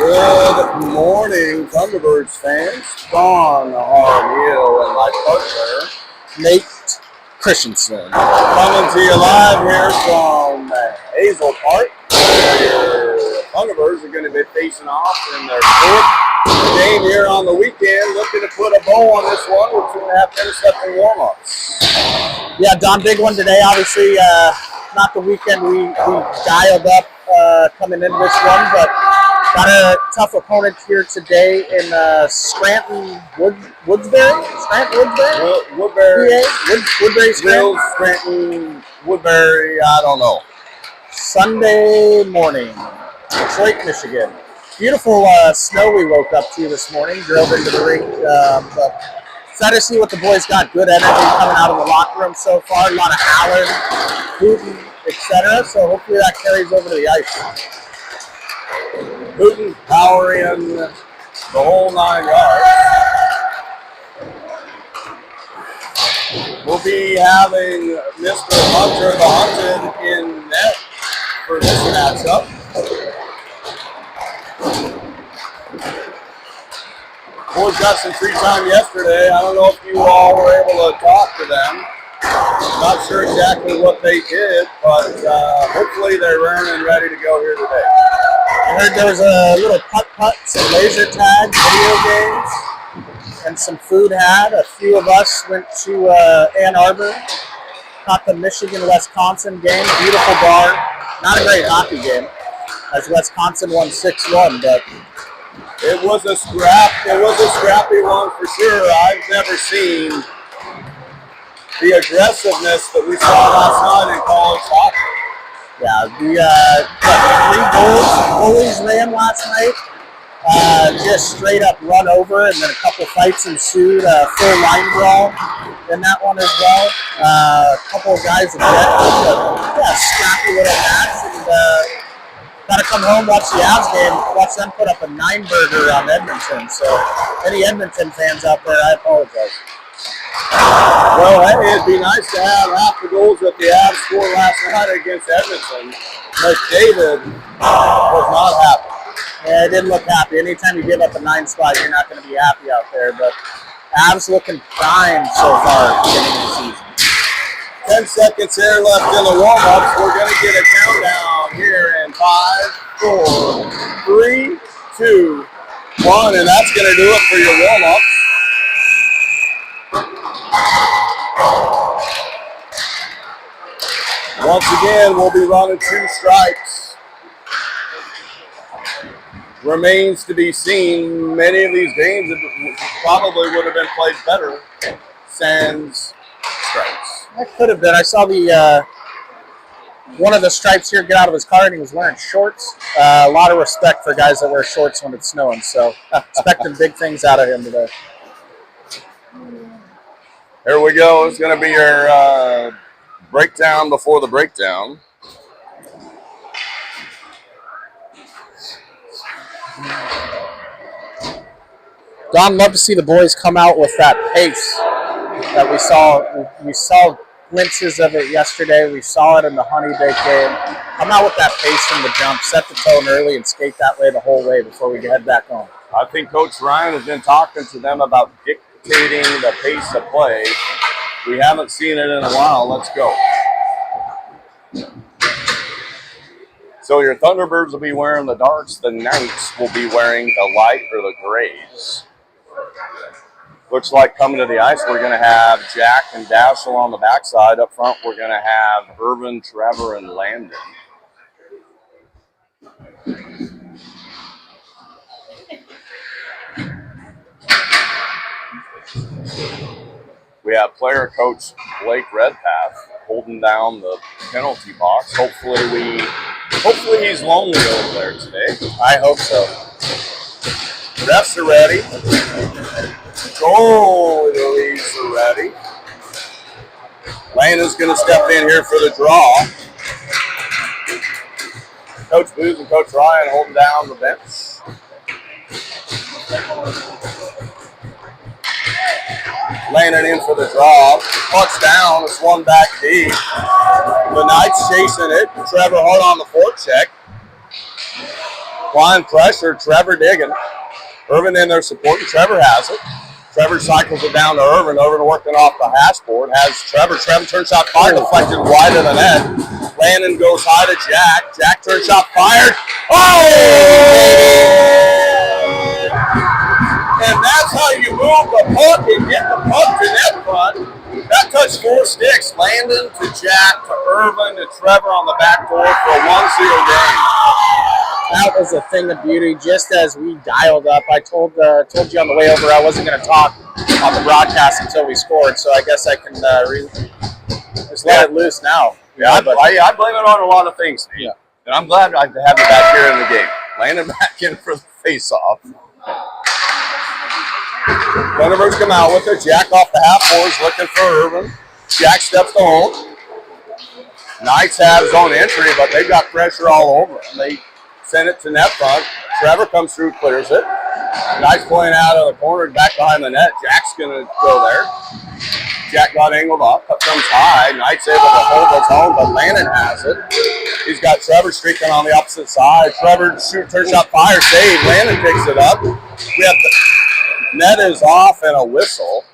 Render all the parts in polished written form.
Good morning, Thunderbirds fans. Don Harneal and my partner, Nate Christensen. Coming to you live here from Hazel Park. Your Thunderbirds are going to be facing off in their fourth game here on the weekend, looking to put a bow on this one with 2.5 minutes left in warm-ups. Yeah, Don, big one today. Obviously, not the weekend we dialed up coming into this one, but got a tough opponent here today in Scranton Woodbury. Woodbury. Woodbury, Scranton. Scranton, Woodbury, I don't know. Sunday morning, Detroit, Michigan. Beautiful snow we woke up to this morning. Drove into the rink, but excited to see what the boys got. Good energy coming out of the locker room so far. A lot of howling, hooting, etc. So hopefully that carries over to the ice. Hooting, powering, the whole 9 yards. We'll be having Mr. Hunter the Hunted in net for this matchup. Boys got some free time yesterday. I don't know if you all were able to talk to them. Not sure exactly what they did, but hopefully they're raring and ready to go here today. I heard there was a little putt-putt, some laser tag, video games, and some food had. A few of us went to Ann Arbor, caught the Michigan-Wisconsin game. Beautiful bar. Not a great hockey game, as Wisconsin won 6-1, but it was a scrappy one for sure. I've never seen the aggressiveness that we saw last night in college hockey. Yeah, the 3 goals ran last night. Just straight up run over, and then a couple fights ensued. Full line brawl in that one as well. A couple of guys ejected. Scrappy little match. And got to come home, watch the Avs game, watch them put up a 9-burger on Edmonton. So any Edmonton fans out there, I apologize. Well, it'd be nice to have half the goals that the Avs scored last night against Edmonton. McDavid was not happy. Yeah, it didn't look happy. Anytime you give up a 9 spot, you're not going to be happy out there. But Avs looking fine so far beginning of the season. 10 seconds here left in the warm-ups. We're going to get a countdown here in 5, 4, 3, 2, 1, and that's going to do it for your warm-ups. Once again, we'll be running 2 stripes. Remains to be seen. Many of these games probably would have been played better sans stripes. That could have been. I saw the one of the stripes here get out of his car, and he was wearing shorts. A lot of respect for guys that wear shorts when it's snowing. So expecting big things out of him today. Here we go. It's going to be your breakdown before the breakdown. Don, love to see the boys come out with that pace that we saw. We saw glimpses of it yesterday. We saw it in the Honey Bake game. Come out with that pace from the jump, set the tone early, and skate that way the whole way before we head back home. I think Coach Ryan has been talking to them about dictating the pace of play. We haven't seen it in a while. Let's go. So your Thunderbirds will be wearing the darks. The Knights will be wearing the light or the grays. Looks like coming to the ice, we're going to have Jack and Dashel on the backside. Up front, we're going to have Irvin, Trevor, and Landon. We We have player coach Blake Redpath holding down the penalty box. Hopefully he's lonely over there today. I hope so. Refs are ready. Goalies are ready. Landon's going to step in here for the draw. Coach Booth and Coach Ryan holding down the bench. Landon in for the draw. Puck's down. It's one back deep. The Knights chasing it. Trevor Hart on the forecheck. Line pressure. Trevor digging. Irvin in there supporting. Trevor has it. Trevor cycles it down to Irvin. Irvin working off the hash board. Has Trevor. Trevor turn shot fired. Deflected wide of the net. Landon goes high to Jack. Jack turn shot fired. Oh! And that's how you move the puck and get the puck to net front. That touched 4 sticks. Landon to Jack to Irvin to Trevor on the back door for a 1-0 game. That was a thing of beauty. Just as we dialed up, I told you on the way over I wasn't going to talk on the broadcast until we scored, so I guess I can just let it loose now. Yeah, I blame it on a lot of things, Steve. Yeah. And I'm glad I have you back here in the game. Landon back in for the face-off. Thunderbirds come out with it. Jack off the half boards looking for Irvin. Jack steps to hold. Knights have zone entry, but they've got pressure all over them. They send it to net front. Trevor comes through, clears it. Knights playing out of the corner, back behind the net. Jack's going to go there. Jack got angled up. Puck comes high. Knights able to hold his own, but Landon has it. He's got Trevor streaking on the opposite side. Trevor turn shot, fire, save. Landon picks it up. We have the net is off and a whistle.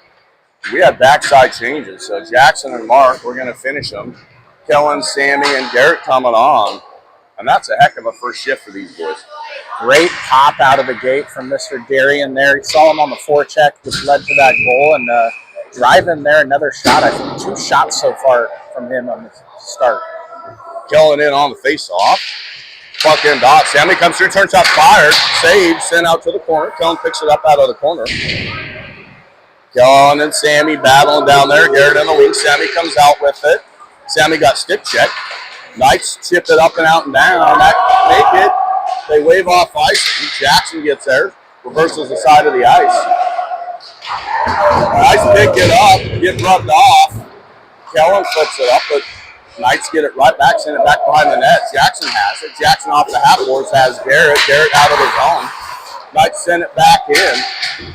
We had backside changes, so Jackson and Mark, we're going to finish them. Kellen, Sammy, and Garrett coming on. And that's a heck of a first shift for these boys. Great pop out of the gate from Mr. Darian there. He saw him on the forecheck, which led to that goal. And drive in there, another shot. I think 2 shots so far from him on the start. Kellen in on the face-off. Puck in dot. Sammy comes through, turn shot fired. Save, sent out to the corner. Kellen picks it up out of the corner. Kellen and Sammy battling down there. Garrett in the wing. Sammy comes out with it. Sammy got stick checked. Knights chip it up and out and down. That make it. They wave off ice. Jackson gets there. Reverses the side of the ice. Knights pick it up. Get rubbed off. Kellen flips it up, but Knights get it right back, send it back behind the net. Jackson has it. Jackson off the half boards has Garrett. Garrett out of his own. Knights send it back in.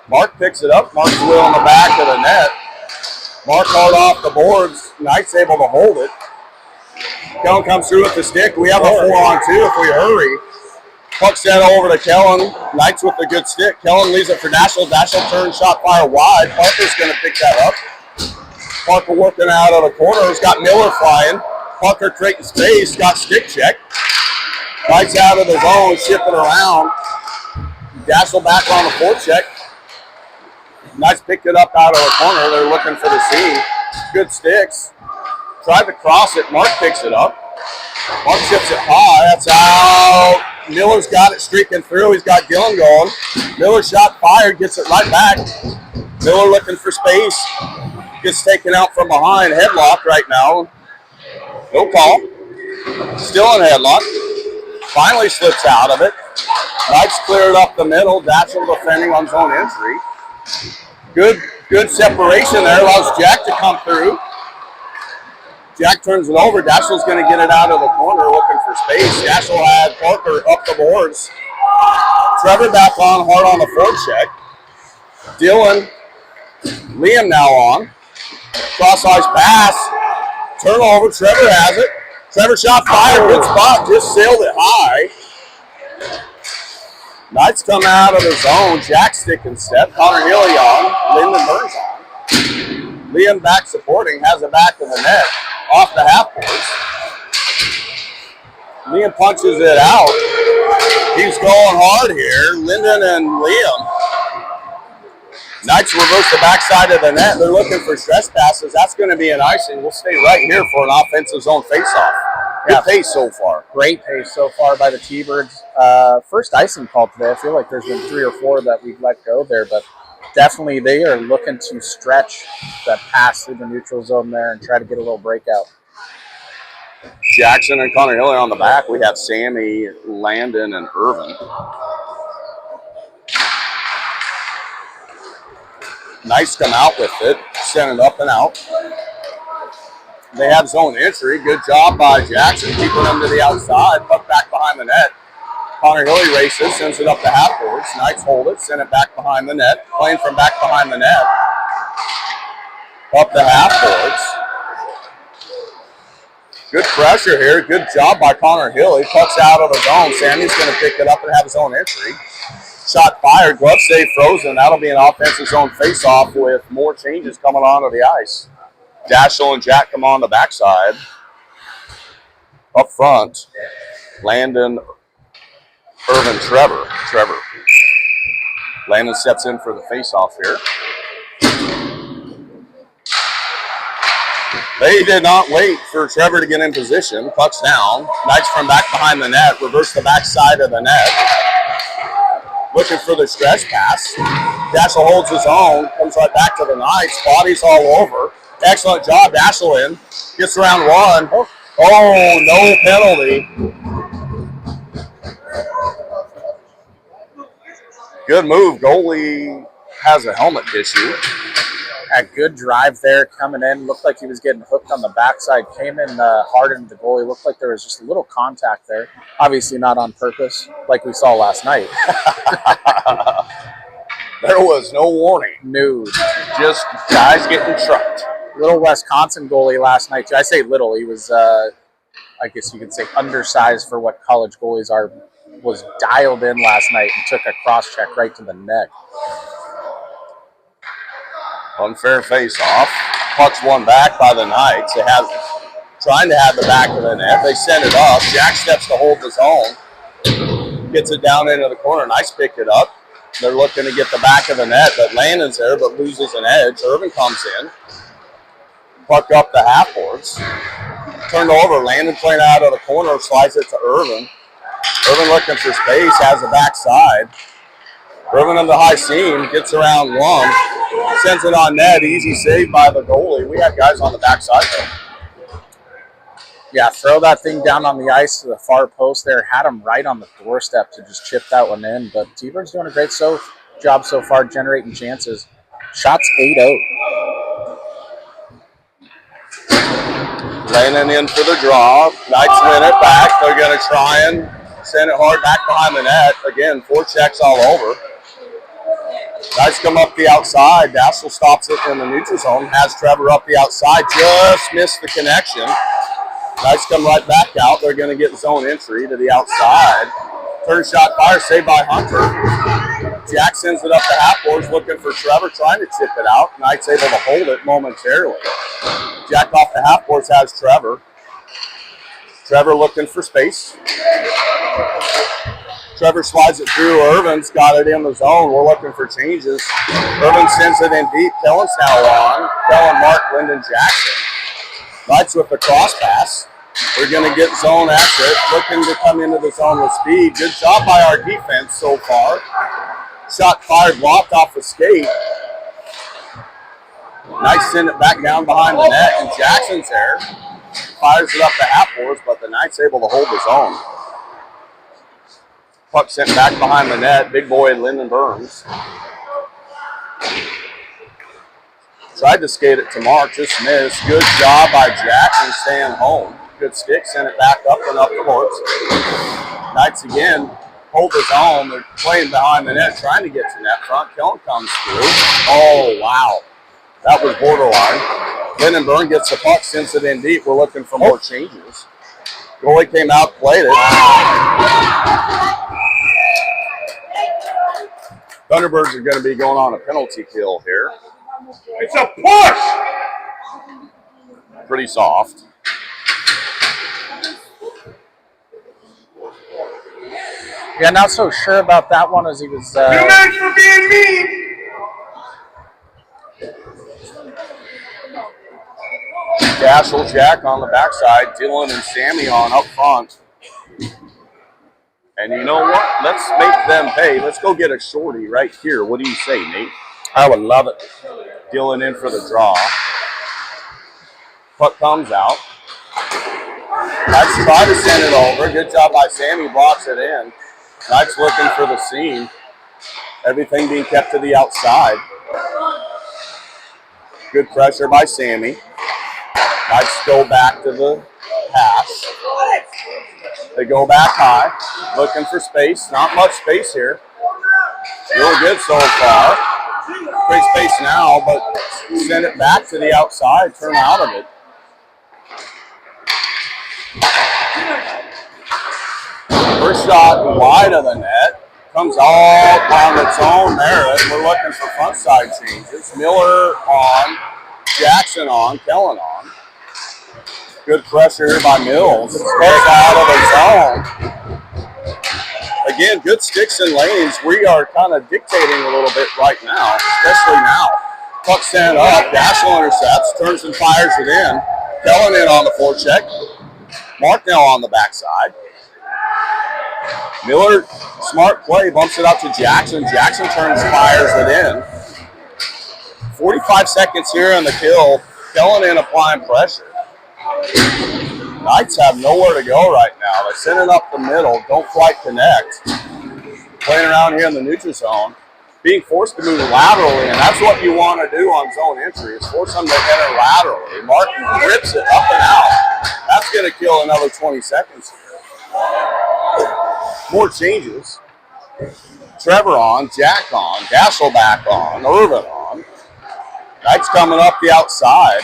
Mark picks it up. Mark's wheel in the back of the net. Mark hard off the boards. Knights able to hold it. Kellen comes through with the stick. We have a 4-on-2 if we hurry. Puck sent over to Kellen. Knights with the good stick. Kellen leaves it for Dashel. Dashel turns shot fire wide. Parker's going to pick that up. Parker working out of the corner. He's got Miller flying. Parker creating space. Got stick check. Knights out of the zone, shipping around. Dashel back on the forecheck. Knights picked it up out of the corner. They're looking for the C. Good sticks. Tried to cross it. Mark picks it up. Mark ships it high. That's out. Miller's got it streaking through. He's got Gillen going. Miller shot fired. Gets it right back. Miller looking for space. Gets taken out from behind. Headlock right now. No call. Still in headlock. Finally slips out of it. Knights cleared up the middle. Dashel defending on zone entry. Good separation there. Allows Jack to come through. Jack turns it over. Dashel's going to get it out of the corner looking for space. Dashel had Parker up the boards. Trevor back on, hard on the forecheck. Dylan, Liam now on. Cross ice pass. Turnover. Trevor has it. Trevor shot fired. Good spot. Just sailed it high. Knights come out of the zone. Jack stick and step. Connor Healy on. Lyndon Burns on. Liam back supporting. Has it back to the net. Off the half boards. Liam punches it out. He's going hard here. Lyndon and Liam. Knights reverse the backside of the net. They're looking for stress passes. That's going to be an icing. We'll stay right here for an offensive zone faceoff. Good pace so far. Great pace so far by the T-Birds. First icing call today. I feel like there's been 3 or 4 that we've let go there, but definitely they are looking to stretch that pass through the neutral zone there and try to get a little breakout. Jackson and Connor Hillier on the back. We have Sammy, Landon, and Irvin. Nice come out with it, send it up and out. They have zone entry. Good job by Jackson, keeping them to the outside. Puck back behind the net. Connor Hillier races, sends it up the half boards. Knights hold it, send it back behind the net. Playing from back behind the net. Up the half boards. Good pressure here. Good job by Connor Hill. He pucks out of the zone. Sammy's going to pick it up and have his own entry. Shot fired. Glove save frozen. That'll be an offensive zone face-off with more changes coming onto the ice. Dashel and Jack come on the backside. Up front, Landon, Irvin, Trevor. Landon steps in for the face-off here. They did not wait for Trevor to get in position. Puck's down. Knights from back behind the net. Reverse the backside of the net. Looking for the stretch pass. Dashel holds his own. Comes right back to the Knights. Bodies all over. Excellent job. Dashel in. Gets around one. Oh, no penalty. Good move. Goalie has a helmet issue. A good drive there coming in. Looked like he was getting hooked on the backside. Came in hard into the goalie. Looked like there was just a little contact there. Obviously not on purpose, like we saw last night. There was no warning. No. Just guys getting trucked. Little Wisconsin goalie last night. I say little. He was, I guess you could say, undersized for what college goalies are. Was dialed in last night and took a cross check right to the neck. Unfair face-off. Puck's one back by the Knights. They have trying to have the back of the net. They send it up. Jack steps to hold his own. Gets it down into the corner. Nice pick it up. They're looking to get the back of the net, but Landon's there, but loses an edge. Irvin comes in. Puck up the half boards. Turned over. Landon playing out of the corner. Slides it to Irvin. Irvin looking for space. Has the backside. Irvin on the high seam. Gets around one. Sends it on net. Easy save by the goalie. We had guys on the backside though. Yeah, throw that thing down on the ice to the far post there. Had him right on the doorstep to just chip that one in. But Tbirds doing a great job so far generating chances. Shots 8-0. Landon in for the draw. Knights win it back. They're going to try and send it hard back behind the net. Again, 4 checks all over. Knights come up the outside. Dashel stops it in the neutral zone. Has Trevor up the outside. Just missed the connection. Knights come right back out. They're going to get zone entry to the outside. Turn shot fire, saved by Hunter. Jack sends it up the half boards, looking for Trevor, trying to chip it out. Knights able to hold it momentarily. Jack off the half boards has Trevor. Trevor looking for space. Trevor slides it through. Irvin's got it in the zone. We're looking for changes. Irvin sends it in deep. Kellen's now on. Kellen, Mark, Lyndon, Jackson. Knights with the cross pass. We're going to get zone after it. Looking to come into the zone with speed. Good job by our defense so far. Shot fired, blocked off the skate. Knights send it back down behind the net, and Jackson's there. Fires it up the half boards, but the Knights able to hold his own. Puck sent back behind the net. Big boy Lyndon Burns. Tried to skate it to Mark, just missed. Good job by Jackson staying home. Good stick, sent it back up and up the boards. Knights again, hold his own. They're playing behind the net, trying to get to net front. Kellen comes through. Oh, wow. That was borderline. Lyndon Burns gets the puck, sends it in deep. We're looking for more changes. Goalie came out, played it. Thunderbirds are going to be going on a penalty kill here. It's a push! Pretty soft. Yeah, not so sure about that one as he was. 2 minutes for being mean! Dashel, Jack on the backside, Dylan and Sammy on up front. And you know what? Let's make them pay. Let's go get a shorty right here. What do you say, Nate? I would love it. Dylan in for the draw. Puck comes out. Knights try to send it over. Good job by Sammy, blocks it in. Knights looking for the seam. Everything being kept to the outside. Good pressure by Sammy. Knights go back to the pass. They go back high, looking for space. Not much space here. Real good so far. Great space now, but send it back to the outside, turn out of it. First shot wide of the net. Comes all on its own merit. We're looking for front side changes. Miller on, Jackson on, Kellen on. Good pressure here by Mills. Gets out of the zone. Again, good sticks and lanes. We are kind of dictating a little bit right now, especially now. Puck sent up. Daschel intercepts, turns and fires it in. Kellen in on the forecheck. Marknell on the backside. Miller, smart play, bumps it out to Jackson. Jackson turns, fires it in. 45 seconds here on the kill. Kellen in applying pressure. Knights have nowhere to go right now. They're sending up the middle, don't quite connect. Playing around here in the neutral zone, being forced to move laterally, and that's what you want to do on zone entry, is force them to enter laterally. Martin rips it up and out. That's going to kill another 20 seconds here. More changes. Trevor on, Jack on, Daschel back on, Irvin on. Knights coming up the outside.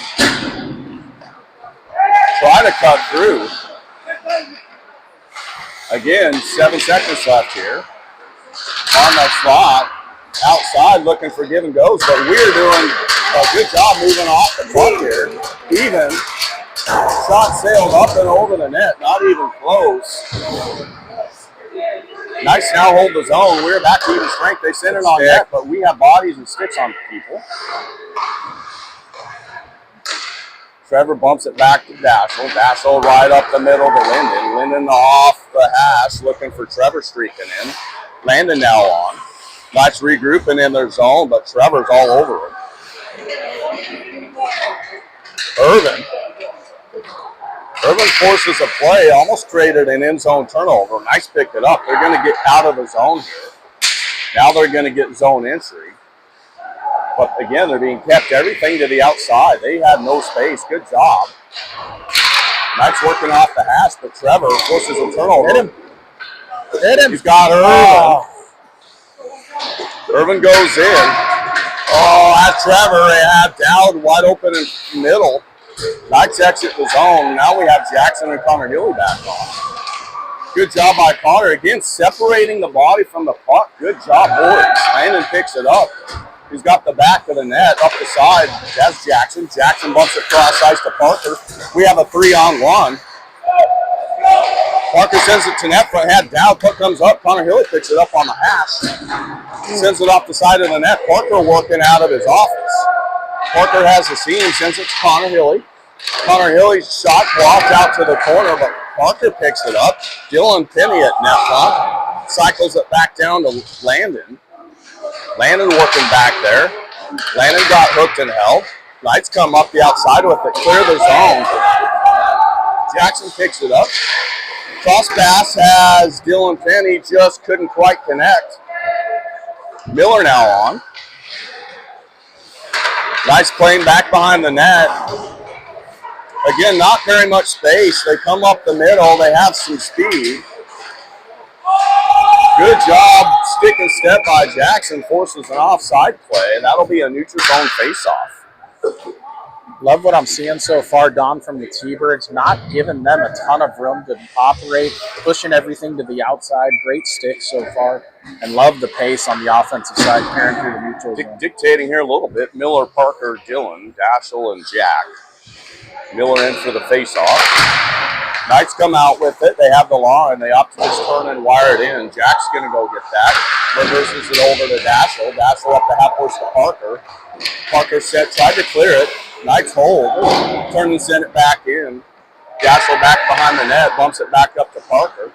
Try to cut through. Again, 7 seconds left here. On the slot, outside looking for give and goes, but we're doing a good job moving off the puck here. Even shot sailed up and over the net, not even close. Nice now hold the zone. We're back to even strength. They send it on net, but we have bodies and sticks on people. Trevor bumps it back to Daschel. Daschel right up the middle to Linden. Linden off the hash, looking for Trevor streaking in. Landon now on. Knights regrouping in their zone, but Trevor's all over him. Irvin forces a play, almost created an end zone turnover. Nice picked it up. They're going to get out of the zone here. Now they're going to get zone entry. But again, they're being kept everything to the outside. They had no space. Good job. Knights working off the hash, but Trevor forces a turnover. Hit him. Hit him. He's got Irvin. Irvin goes in. Oh, that's Trevor. They have Dowd wide open in the middle. Knights exit the zone. Now we have Jackson and Connor Hilly back on. Good job by Connor. Again, separating the body from the puck. Good job, boys. Landon picks it up. He's got the back of the net up the side. That's Jackson. Jackson bumps it cross ice to Parker. We have a 3-on-1. Parker sends it to net front. Had Dowd. Puck comes up. Connor Hilly picks it up on the hash. Sends it off the side of the net. Parker working out of his office. Parker has the seam. Sends it to Connor Hilly. Connor Hilly's shot blocked out to the corner, but Parker picks it up. Dylan Penny at net front. Cycles it back down to Landon. Landon working back there. Landon got hooked and held. Knights come up the outside with it. Clear the zone. Jackson picks it up. Cross pass has Dylan Penny. Just couldn't quite connect. Miller now on. Nice playing back behind the net. Again, not very much space. They come up the middle. They have some speed. Good job, stick and step by Jackson, forces an offside play. That'll be a neutral zone face-off. Love what I'm seeing so far, Don, from the T-Birds. Not giving them a ton of room to operate, pushing everything to the outside. Great sticks so far, and love the pace on the offensive side, carrying through the neutral zone. Dictating here a little bit. Miller, Parker, Dylan, Daschel, and Jack. Miller in for the face-off. Knights come out with it. They have the line. They opt to just turn and wire it in. Jack's going to go get that. Reverses it over to Daschel. Daschel up the half horse to Parker. Parker set, tried to clear it. Knights hold. Turn and send it back in. Daschel back behind the net. Bumps it back up to Parker.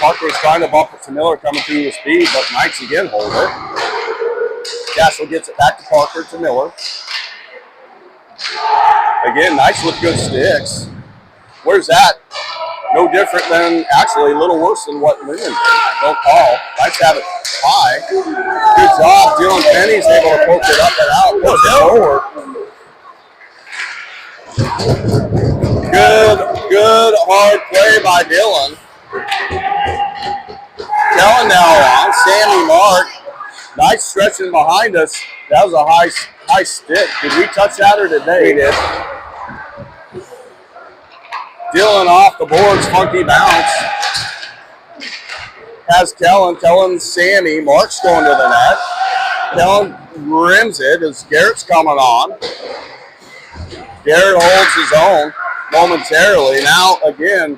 Parker is trying to bump it to Miller coming through the speed, but Knights again hold it. Daschle gets it back to Parker to Miller. Again, Knights with good sticks. Where's that? No different than, actually, a little worse than what Lynn did. No call. Knights have it high. Good job. Dylan Penny's able to poke it up and out. Push forward. Good hard play by Dylan. Kellen now on. Sammy Mark. Nice stretching behind us. That was a high stick. Did we touch that or did they? We did. Dylan off the boards, funky bounce. Has Kellen. Kellen's Sammy. Mark's going to the net. Kellen rims it as Garrett's coming on. Garrett holds his own momentarily. Now, again,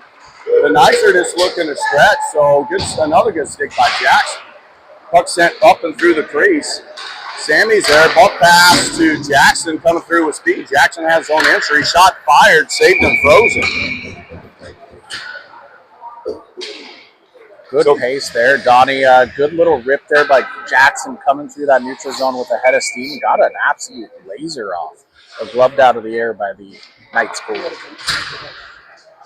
the Knights are just looking to stretch, so another good stick by Jackson. Puck sent up and through the crease. Sammy's there. Buck pass to Jackson coming through with speed. Jackson has his own entry. Shot fired, saved and frozen. Good pace there, Donnie. Good little rip there by Jackson coming through that neutral zone with a head of steam. Got an absolute laser off. Gloved out of the air by the Knights goalie.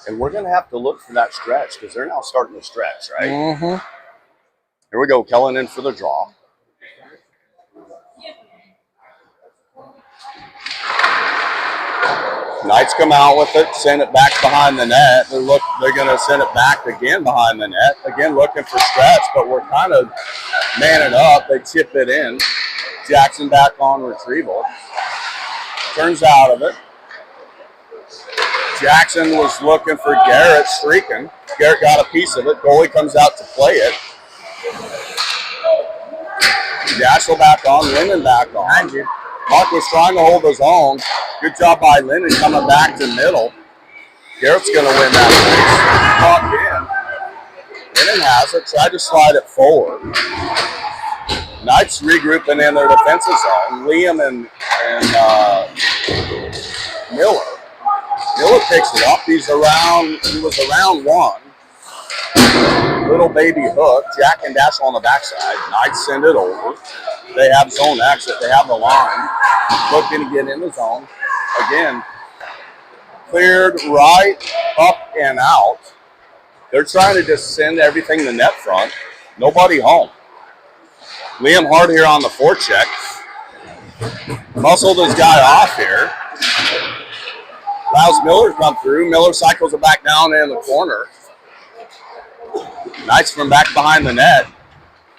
And we're going to have to look for that stretch because they're now starting to stretch, right? Mm-hmm. Here we go. Kellen in for the draw. Knights come out with it, send it back behind the net. They're going to send it back again behind the net. Again, looking for stretch, but we're kind of manning up. They chip it in. Jackson back on retrieval. Turns out of it. Jackson was looking for Garrett streaking. Garrett got a piece of it. Goalie comes out to play it. Daschle back on, Lennon back on. Mark was trying to hold his own. Good job by Lennon coming back to middle. Garrett's going to win that race. Lennon has it. Tried to slide it forward. Knights regrouping in their defensive zone. Liam and Miller. Miller picks it up. He was around one. Little baby hook. Jack and Daschle on the backside. Knights send it over. They have zone exit. They have the line. Looking to get in the zone. Again, cleared right, up, and out. They're trying to just send everything to net front. Nobody home. Liam Hart here on the forecheck. Muscled his guy off here. Allows Miller to come through. Miller cycles it back down in the corner. Knights from back behind the net.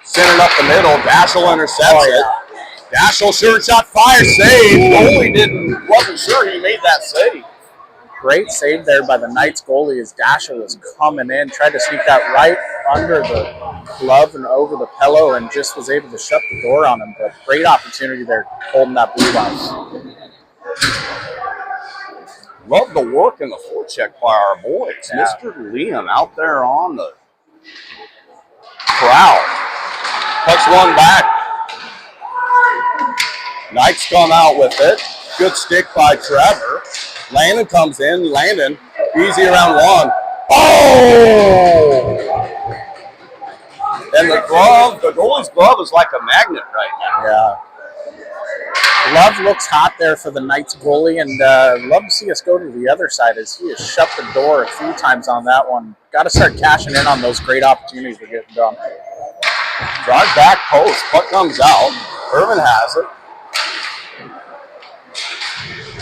Send it up the middle. Daschle intercepts it. Daschle sure shot fire save. Goalie wasn't sure he made that save. Great save there by the Knights goalie as Daschle was coming in. Tried to sneak that right under the glove and over the pillow and just was able to shut the door on him. But great opportunity there holding that blue line. Love the work in the forecheck by our boys. Yeah. Mr. Liam out there on the prowl. Puts one back. Knights come out with it. Good stick by Trevor. Landon comes in. Landon, easy around one. Oh! And the goalie's glove is like a magnet right now. Yeah. Love looks hot there for the Knights goalie, and love to see us go to the other side as he has shut the door a few times on that one. Got to start cashing in on those great opportunities we're getting done. Drive back post. Puck comes out. Irvin has it.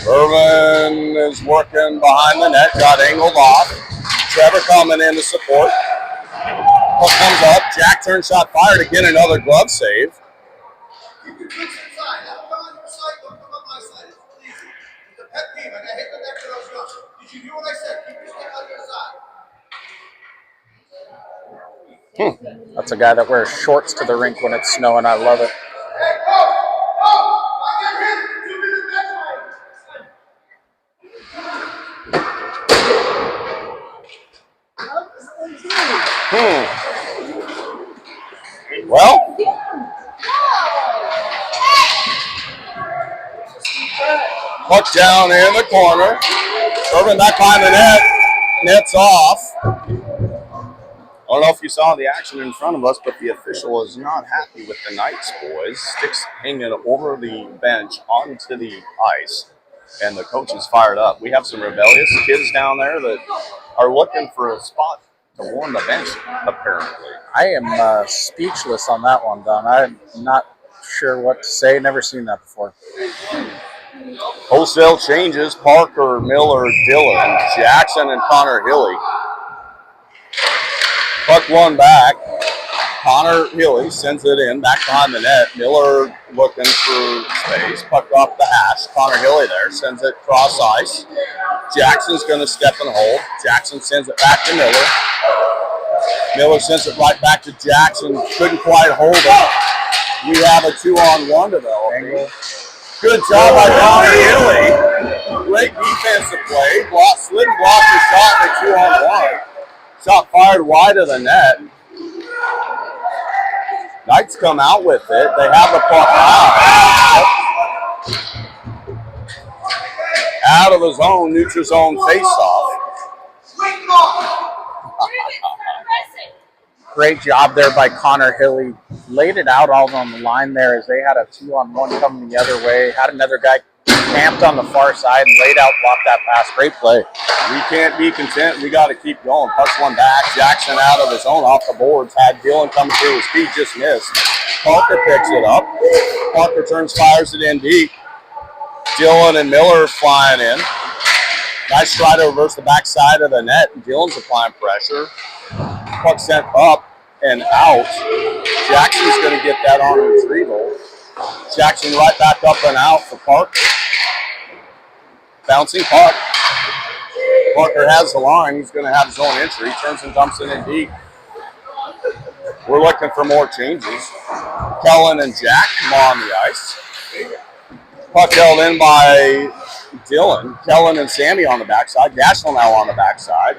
Irvin is working behind the net. Got angled off. Trevor coming in to support. Puck comes up. Jack turns shot fired. Again, another glove save. That's a guy that wears shorts to the rink when it's snowing. I love it. Well, puck down in the corner. Irvin back behind the net. Net's off. don't know if you saw the action in front of us, but the official is not happy with the Knights boys. Sticks hanging over the bench onto the ice, and the coach is fired up. We have some rebellious kids down there that are looking for a spot to warm the bench, apparently. I am speechless on that one, Don. I'm not sure what to say. Never seen that before. Wholesale changes, Parker, Miller, Dillon, Jackson, and Connor Hilly. Puck one back. Connor Hilly sends it in back behind the net. Miller looking for space. Puck off the hash. Connor Hilly there sends it cross ice. Jackson's going to step and hold. Jackson sends it back to Miller. Miller sends it right back to Jackson. Couldn't quite hold it. We have a 2-on-1 developing. Good job by Connor Hilly. Great defensive play. Slid and blocked the shot in a 2-on-1. Shot fired wide of the net. Knights come out with it. They have the puck out of the zone, neutral zone faceoff. Great job there by Connor Hilly. Laid it out all on the line there as they had a 2-on-1 coming the other way. Had another guy camped on the far side and laid out, blocked that pass. Great play. We can't be content. We got to keep going. Push one back. Jackson out of his own off the boards. Had Dillon coming through. His feet just missed. Parker picks it up. Parker turns, fires it in deep. Dillon and Miller flying in. Nice try to reverse the backside of the net. Dillon's applying pressure. Puck sent up and out. Jackson's going to get that on retrieval. Jackson right back up and out for Parker. Bouncing puck. Parker has the line. He's going to have his own entry. Turns and dumps it in deep. We're looking for more changes. Kellen and Jack come on the ice. Puck held in by Dillon. Kellen and Sammy on the backside. Dashel now on the backside.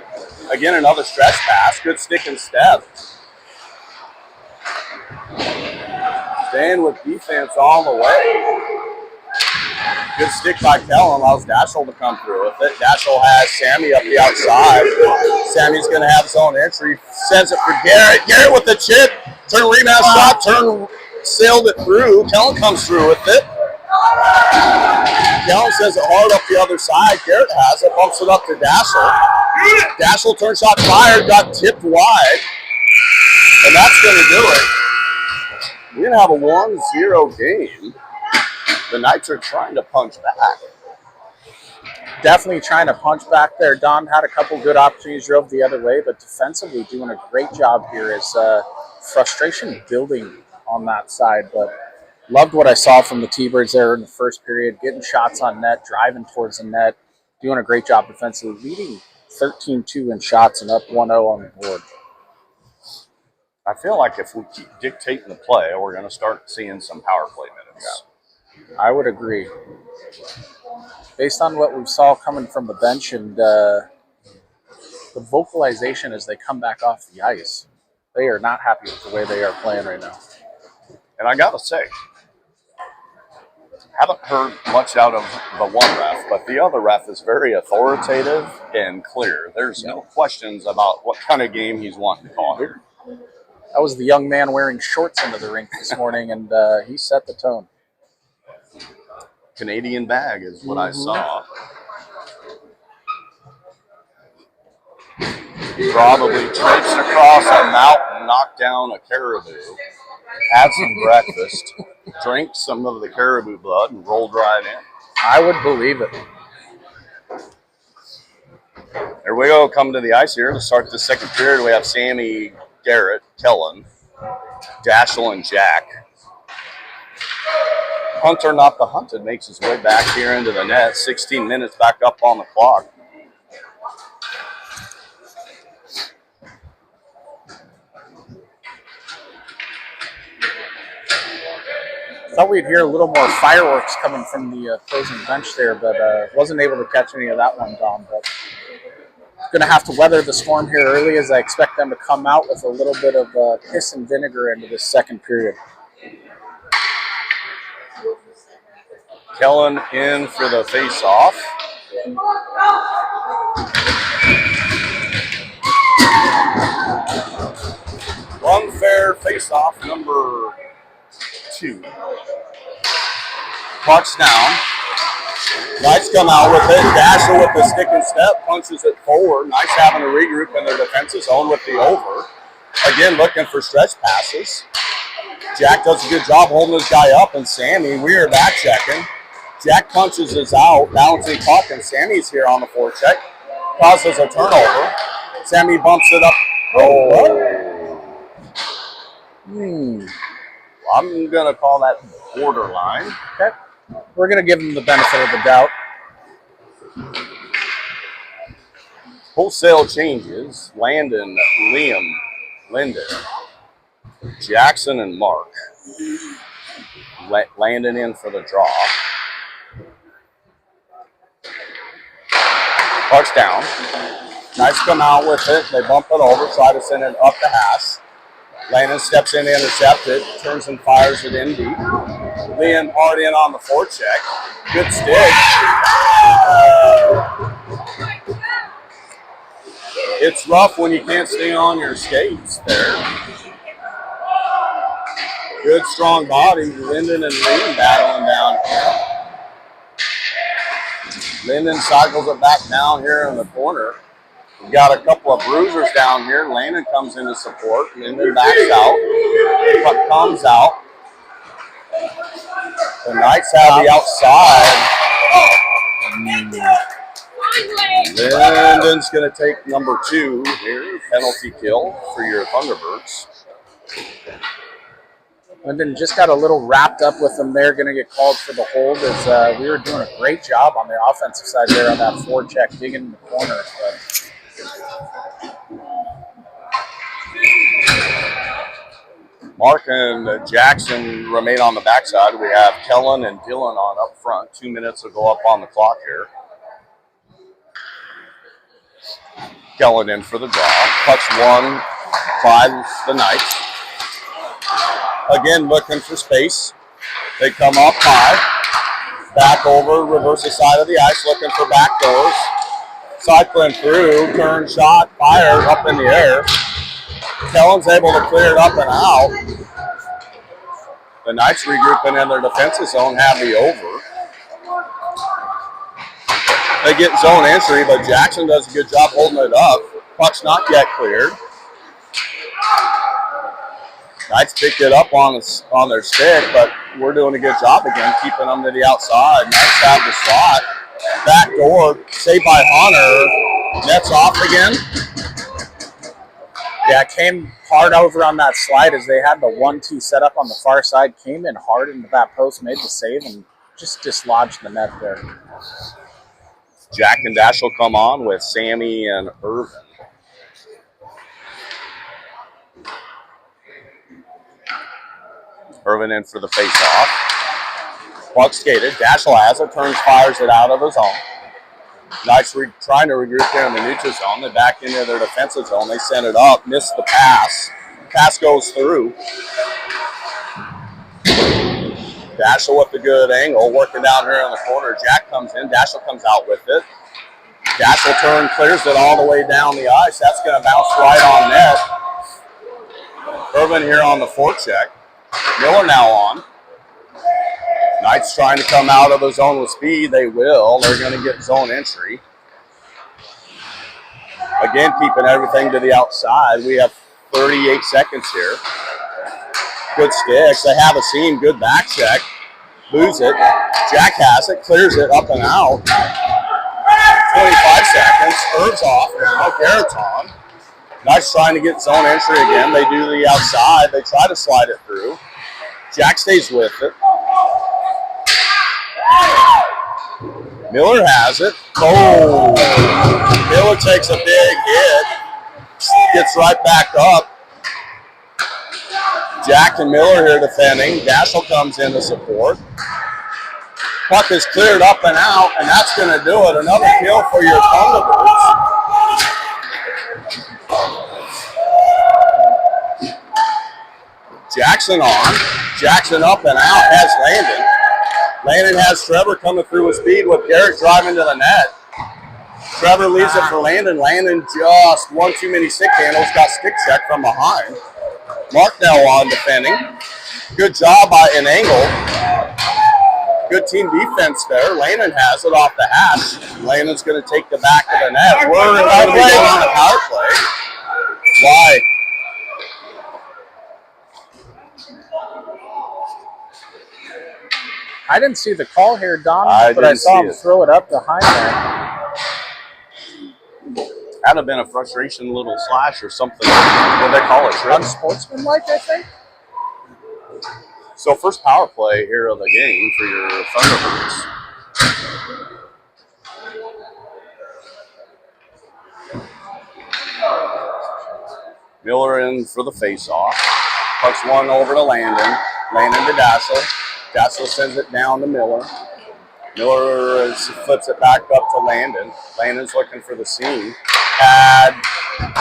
Again, another stretch pass. Good stick and step. Staying with defense all the way. Good stick by Kellen. Allows Dashel to come through with it. Dashel has Sammy up the outside. Sammy's going to have his own entry. Sends it for Garrett. Garrett with the chip. Turn rebound shot. Sailed it through. Kellen comes through with it. Kellen sends it hard up the other side. Garrett has it. Bumps it up to Dashel. Dashel turn shot fired. Got tipped wide. And that's going to do it. We're going to have a 1-0 game. The Knights are trying to punch back. Definitely trying to punch back there. Don had a couple good opportunities, drove the other way, but defensively doing a great job here. Is frustration building on that side, but loved what I saw from the T-Birds there in the first period, getting shots on net, driving towards the net, doing a great job defensively, leading 13-2 in shots and up 1-0 on the board. I feel like if we keep dictating the play, we're going to start seeing some power play minutes. Yeah, I would agree. Based on what we saw coming from the bench and the vocalization as they come back off the ice, they are not happy with the way they are playing right now. And I got to say, haven't heard much out of the one ref, but the other ref is very authoritative and clear. There's no questions about what kind of game he's wanting to call here. That was the young man wearing shorts into the rink this morning, and he set the tone. Canadian bag is what I saw. He probably traipsed across a mountain, knocked down a caribou, had some breakfast, drank some of the caribou blood, and rolled right in. I would believe it. Here we go, coming to the ice here to start the second period. We have Sammy, Garrett, Kellen, Dashel, and Jack. Hunter, not the hunted, makes his way back here into the net. 16 minutes back up on the clock. Thought we'd hear a little more fireworks coming from the opposing bench there, but wasn't able to catch any of that one, Dom. But going to have to weather the storm here early, as I expect them to come out with a little bit of piss and vinegar into this second period. Kellen in for the face-off. Pucks down. Knights come out with it. Dasher with the stick and step, punches it forward. Knights having to regroup in their defensive zone with the over. Again, looking for stretch passes. Jack does a good job holding his guy up, and Sammy, we are back checking. Jack punches his out, balancing puck, and Sammy's here on the forecheck. Causes a turnover. Sammy bumps it up. Oh. I'm going to call that borderline. Okay. We're going to give him the benefit of the doubt. Wholesale changes. Landon, Liam, Linden, Jackson, and Mark. Landon in for the draw. Puck's down. Knights come out with it. They bump it over, try to send it up the hash. Landon steps in to intercept it, turns and fires it in deep. Liam hard in on the forecheck. Good stick. It's rough when you can't stay on your skates there. Good strong body. Linden and Liam battling down here. Linden cycles it back down here in the corner. We've got a couple of bruisers down here. Landon comes in to support. Linden backs out. Puck comes out. The Knights have the outside. Linden's going to take number 2 here. Penalty kill for your Thunderbirds. Linden just got a little wrapped up with them there. Going to get called for the hold as we were doing a great job on the offensive side there on that forecheck, digging in the corner. But Mark and Jackson remain on the backside. We have Kellen and Dylan on up front. 2 minutes will go up on the clock here. Kellen in for the draw. Puck's won by the Knights. Again, looking for space. They come up high. Back over, reverse the side of the ice, looking for back doors. Cycling through, turn, shot, fire up in the air. Kellen's able to clear it up and out. The Knights regrouping in their defensive zone have the over. They get zone entry, but Jackson does a good job holding it up. Puck's not yet cleared. Knights picked it up on their stick, but we're doing a good job again, keeping them to the outside. Knights have the slot. Back door, saved by Hunter. Nets off again. yeah, came hard over on that slide as they had the 1-2 set up on the far side. Came in hard into that post, made the save, and just dislodged the net there. Jack and Dash will come on with Sammy and Irvin. Irvin in for the face-off. Puck skated. Dashel has it, turns, fires it out of his zone. Knights trying to regroup there in the neutral zone. They back into their defensive zone. They send it up, miss the pass. Pass goes through. Dashel with the good angle, working down here in the corner. Jack comes in. Dashel comes out with it. Dashel turn, clears it all the way down the ice. That's going to bounce right on net. Irvin here on the forecheck. Miller now on. Knights trying to come out of the zone with speed. They will. They're going to get zone entry. Again, keeping everything to the outside. We have 38 seconds here. Good sticks. They have a seam. Good back check. Lose it. Jack has it. Clears it up and out. 25 seconds. Irv's off now. Garrett's on. Knights trying to get zone entry again. They do the outside. They try to slide it through. Jack stays with it. Miller has it. Oh! Miller takes a big hit. Gets right back up. Jack and Miller here defending. Dashel comes in to support. Puck is cleared up and out, and that's going to do it. Another kill for your Thunderbirds. Jackson on. Jackson up and out has Landon. Landon has Trevor coming through with speed with Garrett driving to the net. Trevor leaves it for Landon. Landon just one too many stick handles, got stick check from behind. Mark now on defending. Good job by an angle. Good team defense there. Landon has it off the hash. Landon's going to take the back of the net. We're going to be going on a power play. Why? I didn't see the call here, Don, but I didn't saw see him it. throw it up behind there. That'd have been a frustration little slash or something. What they call it? Unsportsmanlike, I think. So first power play here of the game for your Thunderbirds. Miller in for the face-off. Pucks one over to Landon. Landon to Dassel. Dassel sends it down to Miller. Miller flips it back up to Landon. Landon's looking for the seam. Had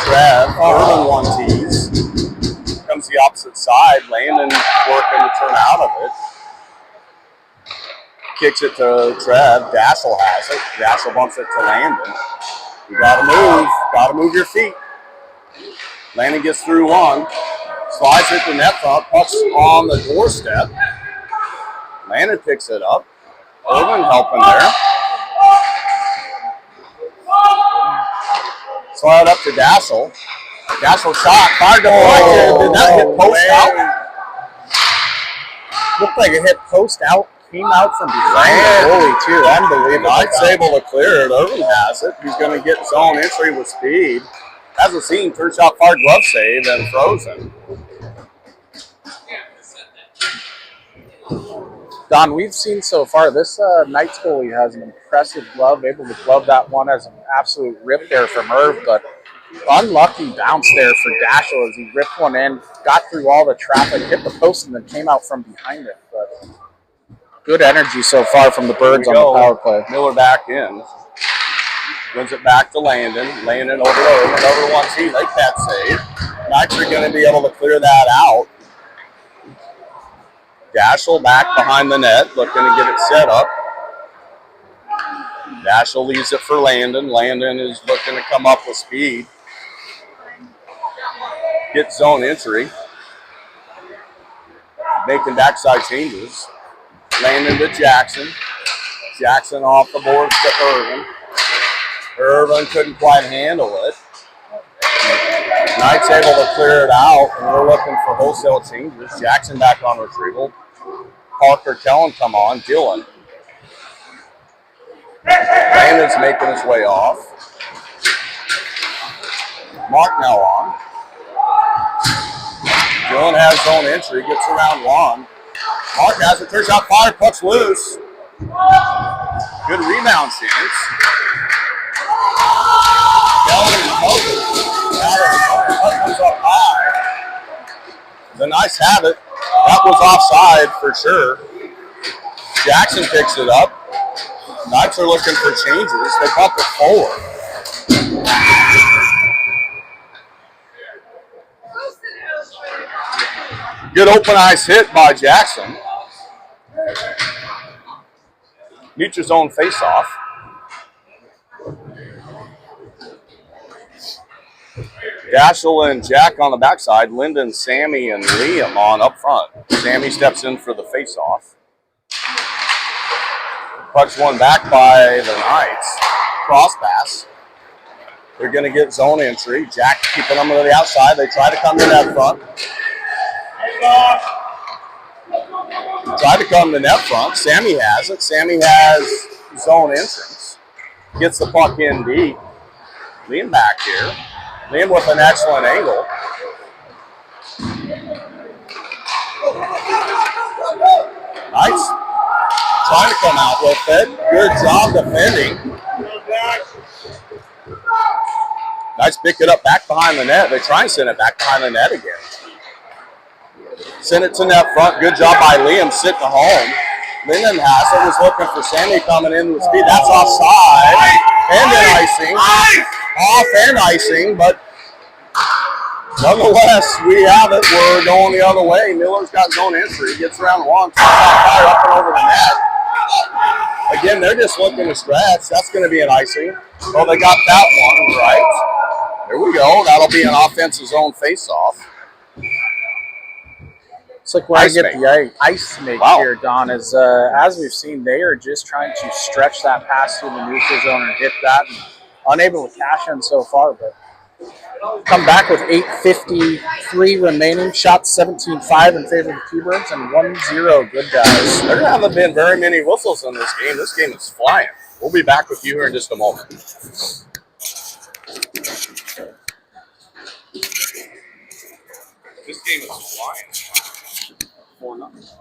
Trev, Irvin one tees. Comes the opposite side. Landon working to turn out of it. Kicks it to Trev. Dassel has it. Dassel bumps it to Landon. You gotta move. Gotta move your feet. Landon gets through one. Slides it to net front. Puck's on the doorstep. Landon picks it up. Irvin helping there. Slide up to Dassel. Dassel shot. Fired deflected. Did that hit post out? Looked like it hit post out. Came out from behind the goalie, too. Unbelievable. Knight's able to clear it. Irvin has it. He's going to get zone entry with speed. Has a seam. Turn shot, far glove save, and frozen. Don, we've seen so far, this Knights goalie has an impressive glove, able to glove that one as an absolute rip there from Irv, but unlucky bounce there for Daschel as he ripped one in, got through all the traffic, hit the post, and then came out from behind it. But good energy so far from the Birds on the power play. Miller back in. Wins it back to Landon. Landon over to Irvin, over to 1T. Like that save. Knights are going to be able to clear that out. Daschel back behind the net, looking to get it set up. Daschel leaves it for Landon. Landon is looking to come up with speed. Get zone entry. Making backside changes. Landon to Jackson. Jackson off the boards to Irvin. Irvin couldn't quite handle it. Knight's able to clear it out, and we're looking for wholesale changes. Jackson back on retrieval. Parker Kellen come on. Dylan. Landon's making his way off. Mark now on. Dylan has zone entry. Gets around one. Mark has it. Turns out fire. Puck's loose. Good rebound chance. Kellen comes up high. The Knights have it. That was offside for sure. Jackson picks it up. Knights are looking for changes. They bump it forward. Good open ice hit by Jackson. Neutral zone face-off. Daschel and Jack on the backside. Lyndon, Sammy, and Liam on up front. Sammy steps in for the face-off. Pucks one back by the Knights. Cross pass. They're going to get zone entry. Jack keeping them to the outside. They try to come to net front. Try to come to net front. Sammy has it. Sammy has zone entrance. Gets the puck in deep. Liam back here. Liam with an excellent angle. Knights trying to come out with it. Good job defending. Knights pick it up back behind the net. They try and send it back behind the net again. Send it to net front. Good job by Liam sitting home. Lyndon has it. Was looking for Sammy coming in with speed. That's offside. And then icing. Off and icing, but nonetheless, we have it. We're going the other way. Miller's got zone entry. Gets around one. Fire up and over the net. Again, they're just looking to stretch. That's going to be an icing. Oh, they got that one right. There we go. That'll be an offensive zone face-off. Looks like where I get Snake. the ice snake Wow. here, Don, is as we've seen, they are just trying to stretch that pass through the neutral zone and hit that. And unable to cash in so far, but come back with 8:53 remaining. Shots 17-5 in favor of the Tbirds and 1-0 good guys. There haven't been very many whistles in this game. This game is flying. We'll be back with you here in just a moment. This game is flying. 4-0.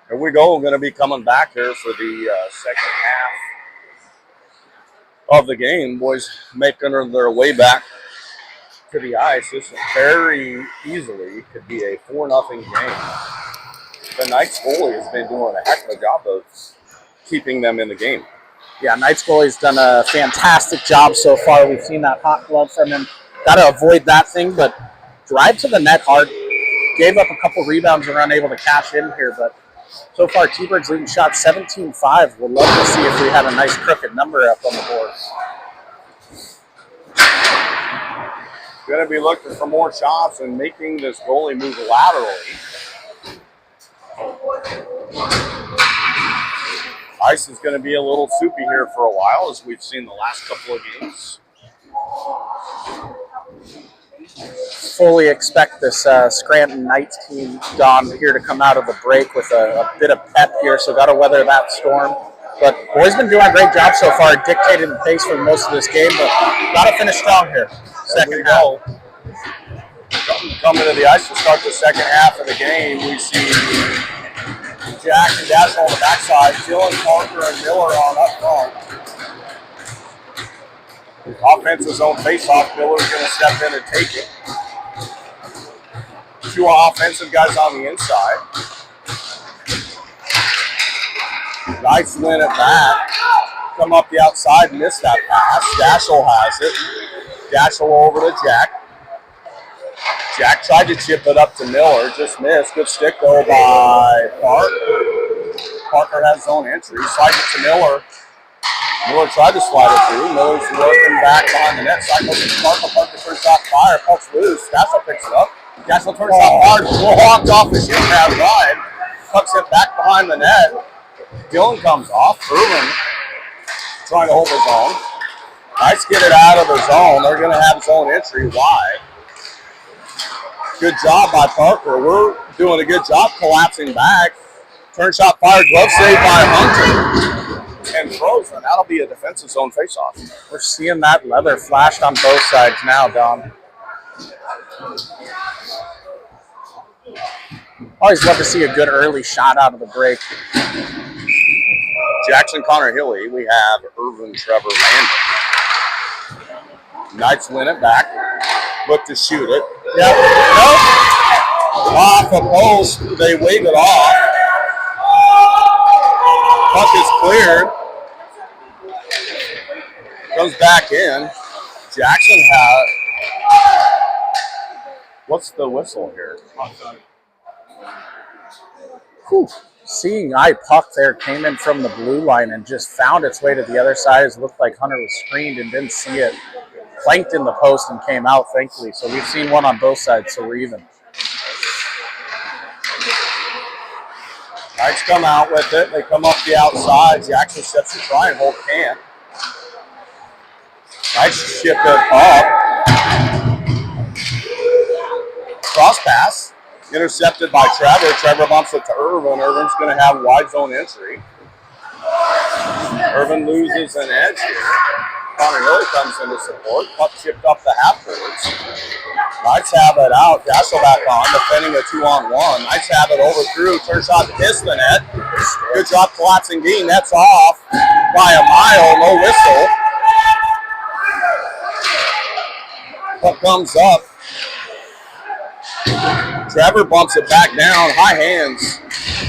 Here we go. We're going to be coming back here for the second half of the game. Boys making their way back to the ice. This very easily could be a 4-0 game. The Knights goalie has been doing a heck of a job of keeping them in the game. Yeah, Knights goalie's done a fantastic job so far. We've seen that hot glove from him. Got to avoid that thing, but drive to the net hard. Gave up a couple rebounds and were unable to cash in here, but so far Tbirds leading shot 17-5. We'd love to see if we had a nice crooked number up on the board. Going to be looking for more shots and making this goalie move laterally. Ice is going to be a little soupy here for a while, as we've seen the last couple of games. Fully expect this Scranton Knights team, Don, here to come out of the break with a bit of pep here, so got to weather that storm. But boys been doing a great job so far, dictating the pace for most of this game, but got to finish strong here. Second half. Coming to the ice to start the second half of the game, we see Jack and Dazzle on the backside, Dylan, Parker, and Miller on up front. Offensive zone face-off, Miller's going to step in and take it. Two offensive guys on the inside. Nice win at back. Come up the outside, miss that pass. Dashel has it. Dashel over to Jack. Jack tried to chip it up to Miller, just missed. Good stick though by Parker. Parker has his own entry. Slides it to Miller. Miller tried to slide it through. Miller's working back behind the net. Cycles to Parker. Parker turns out fire. Puck's loose. Dashel picks it up. Dashel turns out hard. Walked off the shin pad wide. Puck's it back behind the net. Dylan comes off. Irvin trying to hold his own. Nice get it out of the zone. They're going to have his own entry wide. Good job by Parker. We're doing a good job collapsing back. Turn shot fired. Glove saved by Hunter. And frozen. That'll be a defensive zone faceoff. We're seeing that leather flashed on both sides now, Dom. Always love to see a good early shot out of the break. Jackson, Connor Hilly. We have Irvin, Trevor, Landon. Knights win it back. Look to shoot it. Yep. Nope. Off a post. They wave it off. Puck is cleared. Comes back in. Jackson has. What's the whistle here? Whew. Seeing eye puck there came in from the blue line and just found its way to the other side. It looked like Hunter was screened and didn't see it. Planked in the post and came out, thankfully. So we've seen one on both sides, so we're even. Knights come out with it. They come up the outside. Jackson steps to try and hold can't. Knights ship it up. Cross pass. Intercepted by Trevor. Trevor bumps it to Irvin. Irvin's going to have wide zone entry. Irvin loses an edge here. Connor Hill comes into support. Puck chipped up the half boards. Knights have it out. Dassel back on, defending a 2-on-1. Knights have it over through. Turn shot hits the net. Good job collapsing D. Net's off by a mile. No whistle. Puck comes up. Trevor bumps it back down. High hands.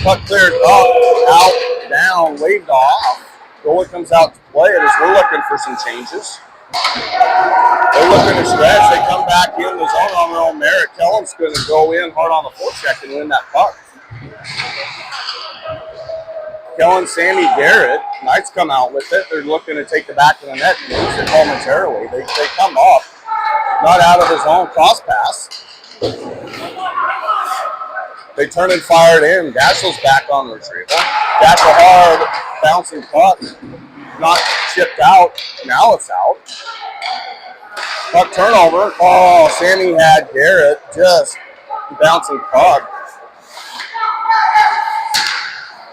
Puck cleared up, out, down, waved off. Goalie comes out to play it as we're looking for some changes. They're looking to stretch. They come back in the zone on their own merit. Kellen's going to go in hard on the forecheck and win that puck. Kellen, Sammy, Garrett. Knights come out with it. They're looking to take the back of the net and lose it momentarily. They come up. Not out of his own cross pass. They turn and fire it in. Dashel's back on the retrieval. Dashel hard, bouncing puck. Not chipped out. Now it's out. Puck turnover. Oh, Sammy had Garrett. Just bouncing puck.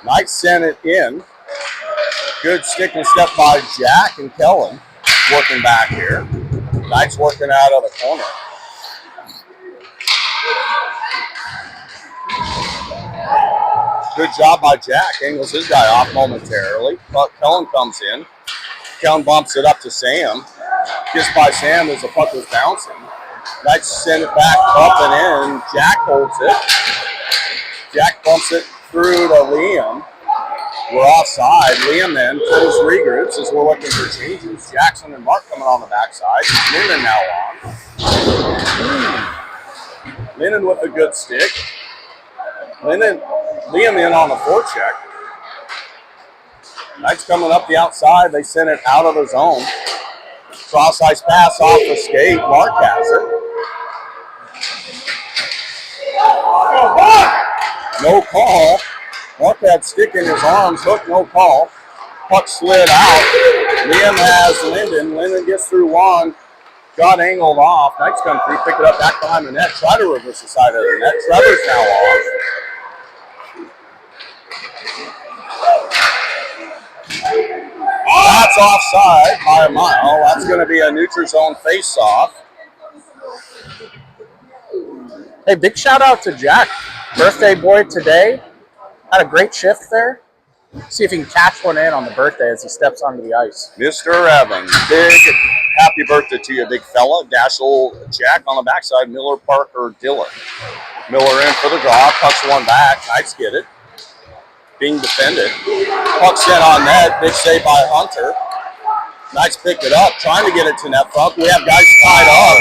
Knights sent it in. Good stick and step by Jack and Kellen. Working back here. Knights working out of the corner. Good job by Jack. Angles his guy off momentarily. But Kellen comes in. Kellen bumps it up to Sam. Gets by Sam as the puck was bouncing. Knights send it back up and in. Jack holds it. Jack bumps it through to Liam. We're offside. Liam then turns regroups as we're looking for changes. Jackson and Mark coming on the backside. Linden now on. Linden with a good stick. Liam in on the forecheck. Knights coming up the outside. They send it out of the zone. Cross ice pass off the skate. Mark has it. No call. Mark had stick in his arms. Hook, no call. Puck slid out. Liam has Linden. Linden gets through one. Got angled off. Knights come through. Pick it up back behind the net. Try to reverse the side of the net. Trevor's now off. That's offside by a mile. That's going to be a neutral zone face-off. Hey, big shout out to Jack. Birthday boy today. Had a great shift there. See if he can catch one in on the birthday as he steps onto the ice. Mr. Evans, big happy birthday to you, big fella. Daschel, Jack on the backside. Miller, Parker, Dillon. Miller in for the draw. Pucks one back. Knights get it. Being defended. Puck set on net. Big save by Hunter. Knights pick it up. Trying to get it to net front. We have guys tied up.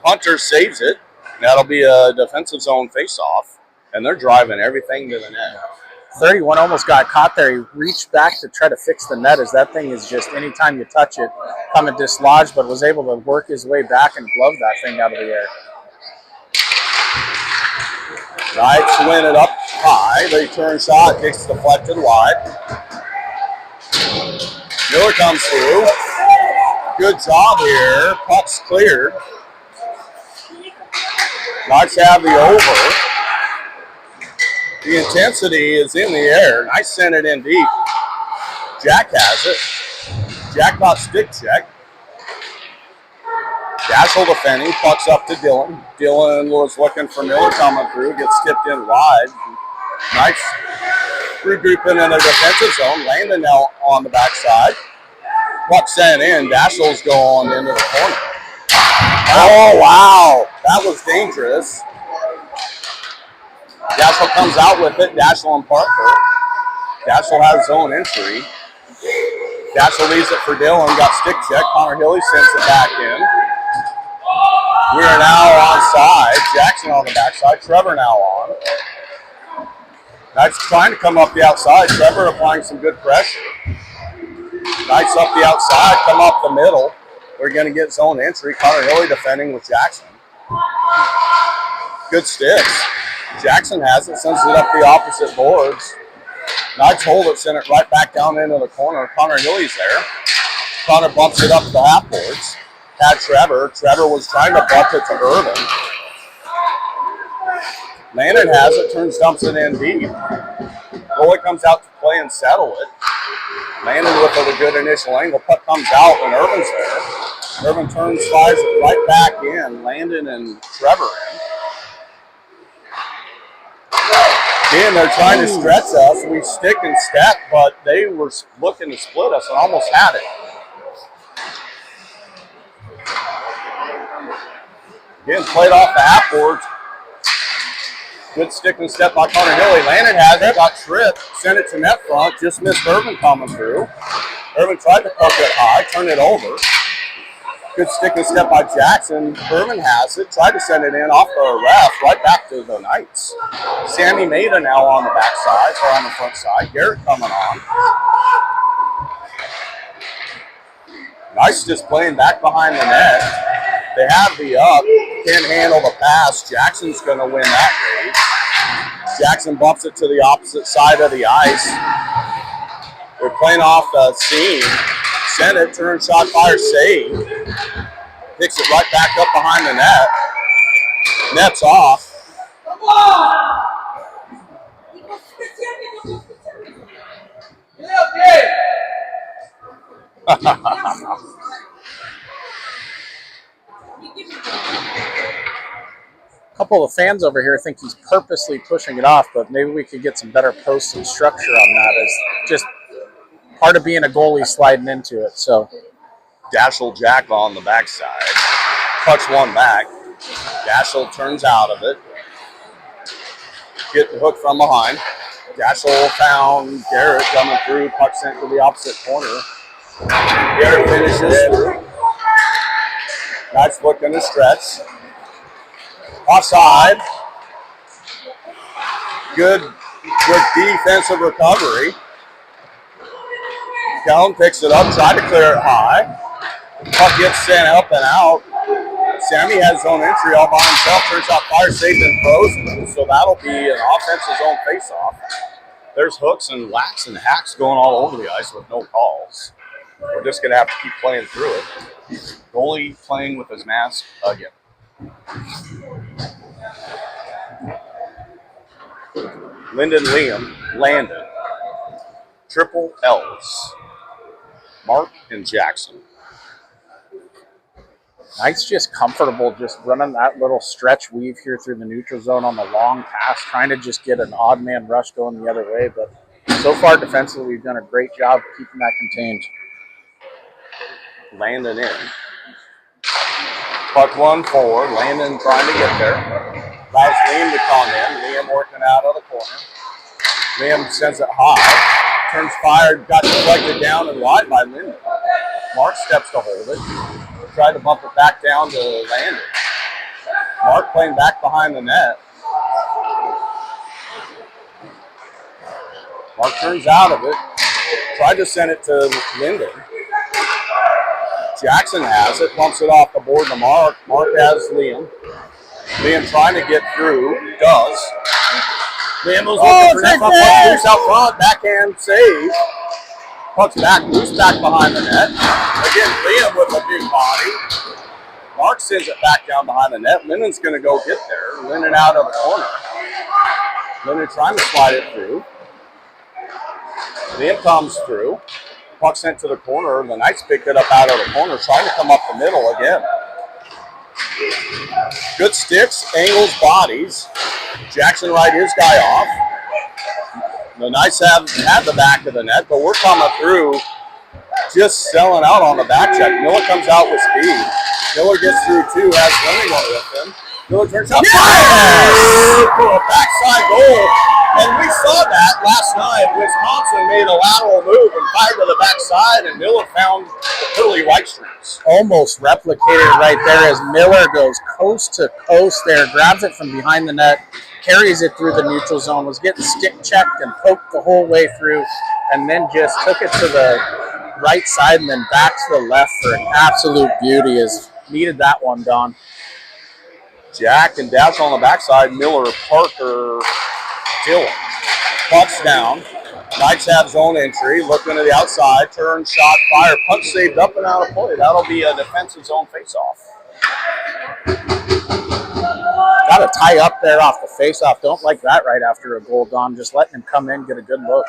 Hunter saves it. That'll be a defensive zone face-off. And they're driving everything to the net. 31 almost got caught there. He reached back to try to fix the net as that thing is just, anytime you touch it, come and dislodge, but was able to work his way back and glove that thing out of the air. Knights win it up high. The return shot gets deflected wide. Miller comes through. Good job here. Puck's cleared. Knights have the over. The intensity is in the air. Knights send it in deep. Jack has it. Jack got stick check. Daschel defending, pucks up to Dillon. Dillon was looking for Miller coming through, gets tipped in wide. Knights regrouping in the defensive zone. Landon now on the backside. Puck sent in. Daschel's going into the corner. Oh, wow. That was dangerous. Daschel comes out with it. Daschel and Parker. Daschel has zone entry. Daschel leaves it for Dillon. Got stick check. Connor Hilly sends it back in. We are now onside. Jackson on the backside. Trevor now on. Knights trying to come up the outside. Trevor applying some good pressure. Knights up the outside. Come up the middle. We're going to get zone entry. Connor Hilly defending with Jackson. Good sticks. Jackson has it. Sends it up the opposite boards. Knights hold it. Send it right back down into the corner. Connor Hilly's there. Connor bumps it up the half boards. Had Trevor. Trevor was trying to bump it to Irvin. Landon has it. Turns, dumps it in deep. Goalie comes out to play and settle it. Landon with a good initial angle. Puck comes out and Irvin's there. Irvin turns, fires it right back in. Landon and Trevor in. Again, they're trying to stretch us. We stick and step, but they were looking to split us and almost had it. Again, played off the half boards. Good stick and step by Connor Hilly. Landon has it, got tripped, sent it to net front, just missed Irvin coming through. Irvin tried to poke it high, turned it over. Good stick and step by Jackson. Irvin has it, tried to send it in off the ref, right back to the Knights. Sammy Maida now on the back side, or on the front side. Garrett coming on. Knights just playing back behind the net. They have the up, can't handle the pass. Jackson's going to win that race. Jackson bumps it to the opposite side of the ice. They're playing off the seam. Send it, turn, shot, fire, save. Picks it right back up behind the net. Net's off. couple of fans over here think he's purposely pushing it off, but maybe we could get some better posts and structure on that. It's just part of being a goalie sliding into it. So Dashel Jack on the backside. Pucks one back. Dashel turns out of it. Get the hook from behind. Dashel found Garrett coming through. Puck sent to the opposite corner. Garrett finishes through. Knights looking to stretch. Offside. Good defensive recovery. Kellen picks it up, tried to clear it high. Puck gets sent up and out. Sammy has his own entry all by himself. Turns out fire safe and frozen. So that'll be an offensive zone face-off. There's hooks and whacks and hacks going all over the ice with no calls. We're just going to have to keep playing through it. Goalie playing with his mask again. Lyndon Liam, Landon. Triple L's. Mark and Jackson. Knights just comfortable just running that little stretch weave here through the neutral zone on the long pass, trying to just get an odd man rush going the other way. But so far defensively, we've done a great job keeping that contained. Landon in. Puck 1-4. Landon trying to get there. Allows Liam to come in. Liam working out of the corner. Liam sends it high. Turns fired, got deflected down and wide by Linden. Mark steps to hold it. Tried to bump it back down to Landon. Mark playing back behind the net. Mark turns out of it. Tried to send it to Linden. Jackson has it, bumps it off the board to Mark. Mark has Liam. Liam trying to get through, does. Liam was looking for net, puck loose out front, backhand save. Puck's back, loose back behind the net. Again, Liam with a big body. Mark sends it back down behind the net. Linden's going to go get there. Linden out of the corner. Linden trying to slide it through. Liam comes through. Puck sent to the corner. The Knights picked it up out of the corner, trying to come up the middle again. Good sticks, angles, bodies. Jackson right his guy off. The Knights have had the back of the net, but we're coming through, just selling out on the back check. Miller comes out with speed. Miller gets through too, has running on with him. Miller turns out for a backside goal. And we saw that last night. Wisconsin made a lateral move and fired to the backside, and Miller found the pearly white streaks. Almost replicated right there as Miller goes coast to coast there, grabs it from behind the net, carries it through the neutral zone, was getting stick checked and poked the whole way through, and then just took it to the right side and then back to the left for an absolute beauty. Is needed that one, Don. Jack and Dash on the backside. Miller, Parker, Dylan. Puck's down. Knights have zone entry. Looking to the outside. Turn, shot, fire. Puck saved up and out of play. That'll be a defensive zone face-off. Got to tie up there off the face-off. Don't like that right after a goal, Don. Just letting him come in, get a good look.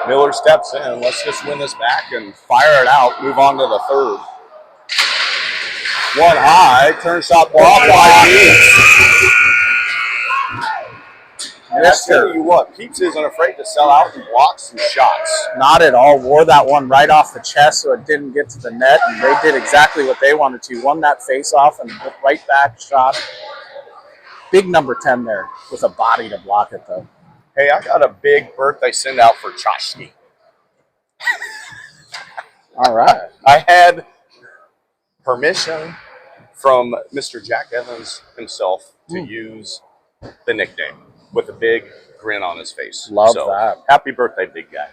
Miller steps in. Let's just win this back and fire it out. Move on to the third. One high. Turn shot blocked by Peeps. And I tell you what, Peeps isn't afraid to sell out and block some shots. Not at all. Wore that one right off the chest so it didn't get to the net. And they did exactly what they wanted to. Won that face-off and right back shot. Big number 10 there with a body to block it, though. Hey, I got a big birthday send out for Chashki. All right. I had permission from Mr. Jack Evans himself to use the nickname with a big grin on his face. Love that. Happy birthday, big guy.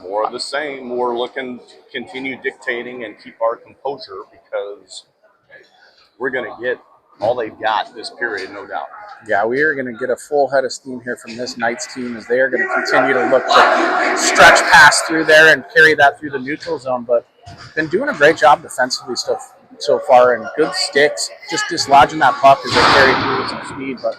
More of the same. We're looking to continue dictating and keep our composure because we're going to get all they've got this period, no doubt. Yeah, we are going to get a full head of steam here from this Knights team as they are going to continue to look to stretch past through there and carry that through the neutral zone. But been doing a great job defensively so far, and good sticks, just dislodging that puck as they carry through with some speed. But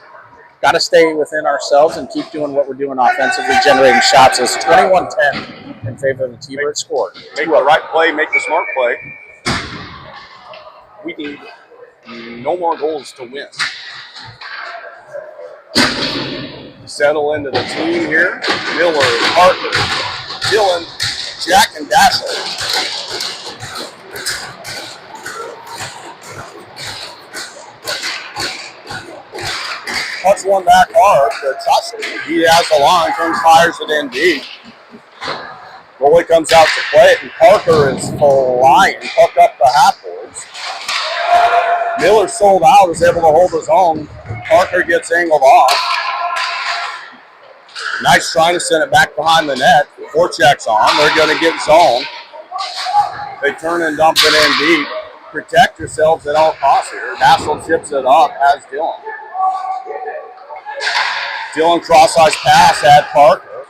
got to stay within ourselves and keep doing what we're doing offensively, generating shots. It's 21-10 in favor of the T-Birds score. Make the right play, make the smart play. We need no more goals to win. Settle into the team here. Miller, Parker, Dylan, Jack, and Dashiell. Puts one back hard, but he has the line, turns, fires it in deep. Goalie comes out to play it, and Parker is flying, puck up the half boards. Miller sold out, is able to hold his own. Parker gets angled off. Knights trying to send it back behind the net. Forecheck's on. They're going to get zone. They turn and dump it in deep. Protect yourselves at all costs here. Hassel chips it up, as Dylan. Dylan cross-ice pass at Parker.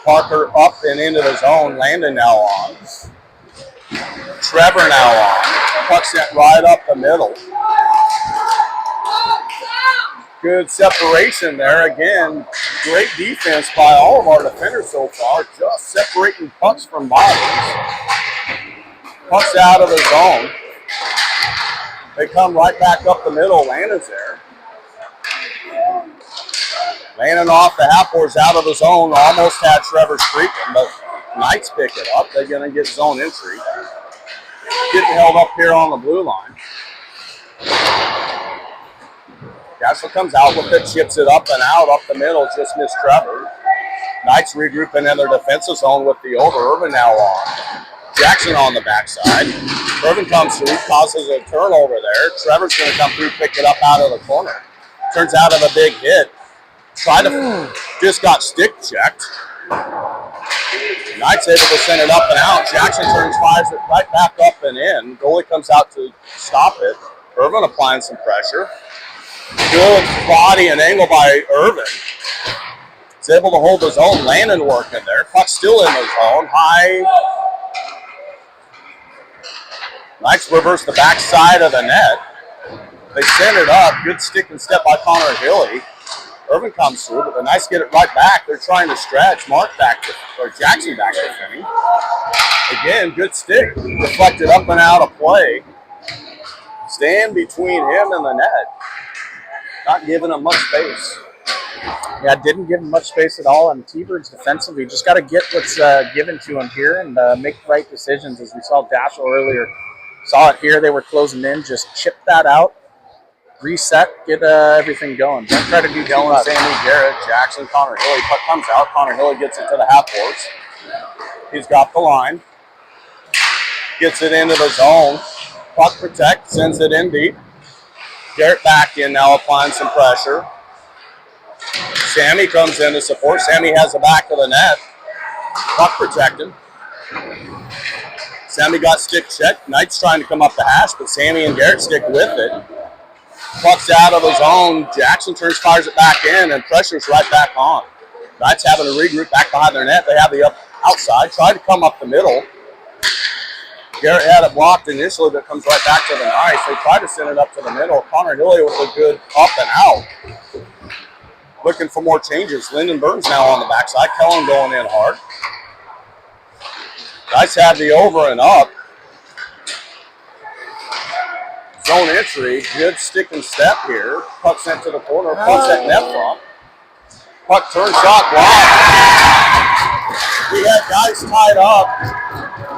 Parker up and into the zone. Landon now on. Trevor now on. Puck sent right up the middle. Good separation there. Again, great defense by all of our defenders so far. Just separating pucks from bodies. Pucks out of the zone. They come right back up the middle. Landon's there. Landon off the half boards out of the zone. Almost had Trevor streaking, but Knights pick it up. They're going to get zone entry. Getting held up here on the blue line. Castle comes out with it, chips it up and out, up the middle, just missed Trevor. Knights regrouping in their defensive zone with the over. Irvin now on. Jackson on the backside. Irvin comes through, causes a turnover there. Trevor's going to come through, pick it up out of the corner. Turns out of a big hit. Just got stick checked. Knights able to send it up and out. Jackson turns, fires it right back up and in. Goalie comes out to stop it. Irvin applying some pressure. Good body and angle by Irvin. He's able to hold his own. Landon working there. Puck still in the zone. High. Knights reverse the backside of the net. They send it up. Good stick and step by Connor Hilly. Irvin comes through, but the Knights get it right back. They're trying to stretch. Mark back to, or Jackson back to Finney. Again, good stick. Deflected up and out of play. Stand between him and the net. Not giving him much space. Yeah, didn't give him much space at all. And T-Birds defensively just got to get what's given to him here and make the right decisions. As we saw Dashiell earlier, saw it here. They were closing in. Just chip that out. Reset, get everything going. Don't try to do too much. Sammy, Garrett, Jackson, Connor Hilly. Puck comes out. Connor Hilly gets it to the half boards. He's got the line. Gets it into the zone. Puck protect, sends it in deep. Garrett back in now, applying some pressure. Sammy comes in to support. Sammy has the back of the net. Puck protected. Sammy got stick checked. Knights trying to come up the hash, but Sammy and Garrett stick with it. Puck's out of the zone. Jackson turns, fires it back in, and pressure's right back on. Knights having to regroup back behind their net. They have the outside. Tried to come up the middle. Garrett had it blocked initially, but comes right back to the Knights. They try to send it up to the middle. Connor Hilly with a good up and out. Looking for more changes. Lyndon Burns now on the backside. Kellen going in hard. Knights have the over and up. Zone entry, good stick and step here. Puck sent to the corner, puck sent net front. Puck turn, shot blocked. We had guys tied up.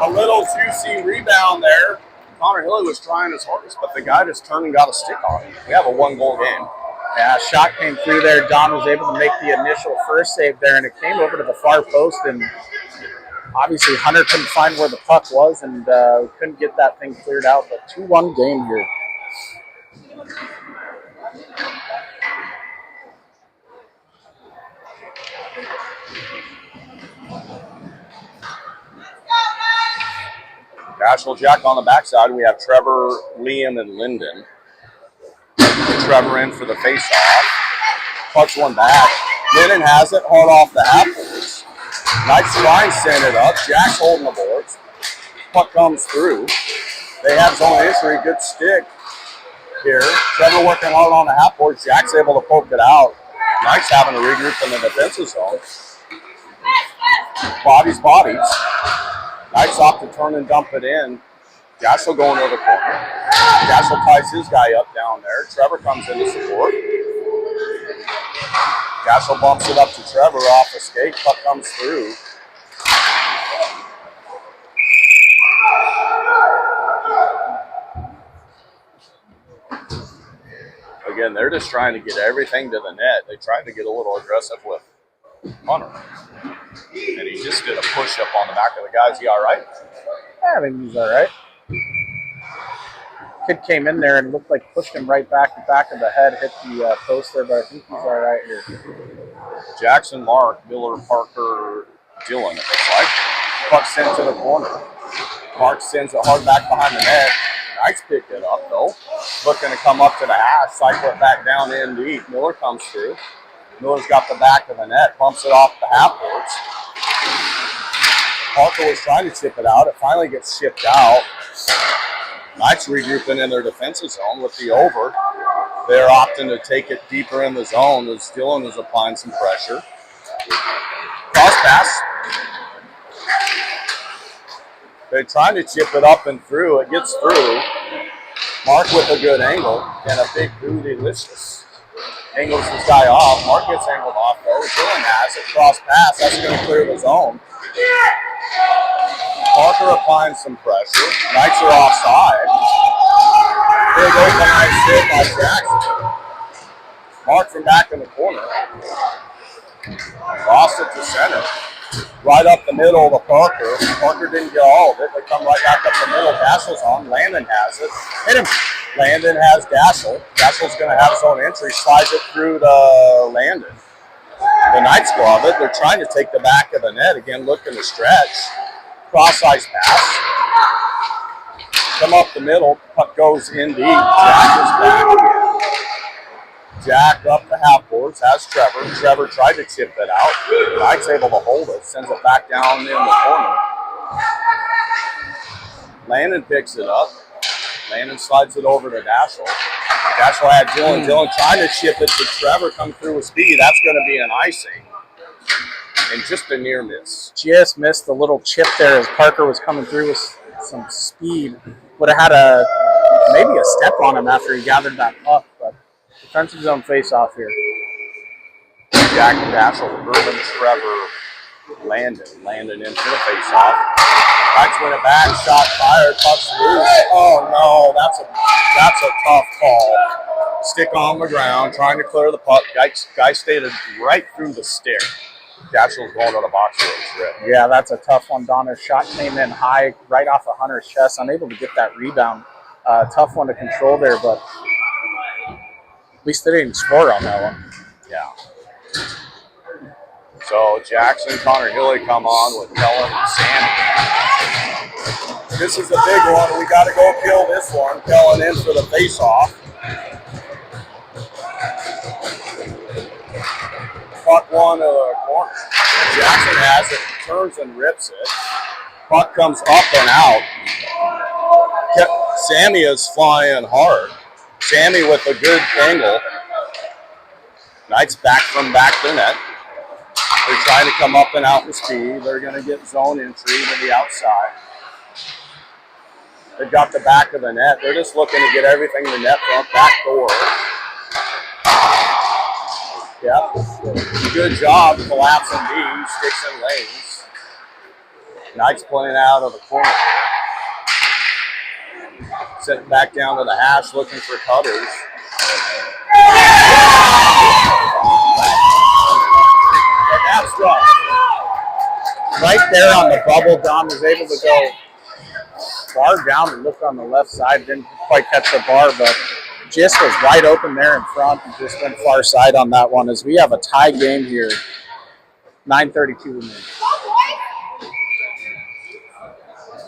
A little juicy rebound there. Connor Hilly was trying his hardest, but the guy just turned and got a stick on him. We have a one-goal game. Yeah, shot came through there. Don was able to make the initial first save there, and it came over to the far post, and obviously Hunter couldn't find where the puck was and couldn't get that thing cleared out, but 2-1 game here. Dashiell Jack on the backside. We have Trevor, Liam, and Lyndon. Trevor in for the face-off. Pucks one back. Lyndon has it, hard off the half boards. Knights trying to send it up. Jack's holding the boards. Puck comes through. They have zone entry, good stick. here. Trevor working hard on the half boards. Jack's able to poke it out. Knights having to regroup in the defensive zone. Bodies. Knights off to turn and dump it in. Gassel going to the corner. Gassel ties his guy up down there. Trevor comes in to support. Gassel bumps it up to Trevor off the skate. Puck comes through. Again, they're just trying to get everything to the net. They tried to get a little aggressive with Hunter. And he just did a push-up on the back of the guy. Is he all right? Yeah, I think he's all right. Kid came in there and looked like pushed him right back. The back of the head hit the post there, but I think he's all right here. Jackson, Mark, Miller, Parker, Dylan, it looks like. Puck sent to the corner. Mark sends it hard back behind the net. Knights picked it up, though. Looking to come up to the hash, cycle it back down in deep. Miller comes through. Miller's got the back of the net, pumps it off the half boards. Parker was trying to chip it out. It finally gets shipped out. Knights regrouping in their defensive zone with the over. They're opting to take it deeper in the zone as Dylan is applying some pressure. Cross pass. They're trying to chip it up and through. It gets through. Mark with a good angle and a big bootylicious. Angles this guy off. Mark gets angled off though. Dylan has it. Cross pass. That's going to clear the zone. Parker applying some pressure. Knights are offside. Big open ice hit by Jackson. Mark from back in the corner. Lost it to center. Right up the middle to Parker. Parker didn't get all of it. They come right back up the middle. Gassel's on. Landon has it. Hit him. Landon has Gassel. Gassel's going to have his own entry. Slides it through to Landon. The Knights glove it. They're trying to take the back of the net. Again, looking to stretch. Cross-ice pass. Come up the middle. Puck goes in deep. Jack is back again. Jack up the half boards. Has Trevor. Trevor tried to chip it out. Knight's able to hold it. Sends it back down in the corner. Landon picks it up. Landon slides it over to Daschel. Daschel had Dylan. Dylan trying to chip it to Trevor. Come through with speed. That's going to be an icing. And just a near miss. Just missed the little chip there as Parker was coming through with some speed. Would have had maybe a step on him after he gathered that puck, but defensive zone face-off here. Jack and Daschel, Urban, Trevor, Landon. Landon in for the face-off. Knights win it back. Shot fired. Puck's loose. Oh no, that's a tough call. Stick on the ground, trying to clear the puck. Guy stayed right through the stair. Daschel's going to the box for a trip. Yeah, that's a tough one, Don. His shot came in high, right off of Hunter's chest, unable to get that rebound. Tough one to control there, but at least they didn't score on that one. Yeah. So Jackson, Connor Hilly come on with Kellen and Sandy. This is a big one. We got to go kill this one. Kellen in for the face-off. Puck one to the corner. Jackson has it, turns and rips it. Puck comes up and out. Sammy is flying hard. Sammy with a good angle. Knights back from back to net. They're trying to come up and out with speed. They're going to get zone entry to the outside. They've got the back of the net. They're just looking to get everything in the net front, back door. Yep. Good job collapsing D, sticks and lanes. Knights playing out of the corner. Sitting back down to the hash looking for cutters. That's rough. Right there on the bubble, Don was able to go far down and look on the left side. Didn't quite catch the bar, but just was wide open there in front and just went far side on that one as we have a tie game here. 9:32 remaining.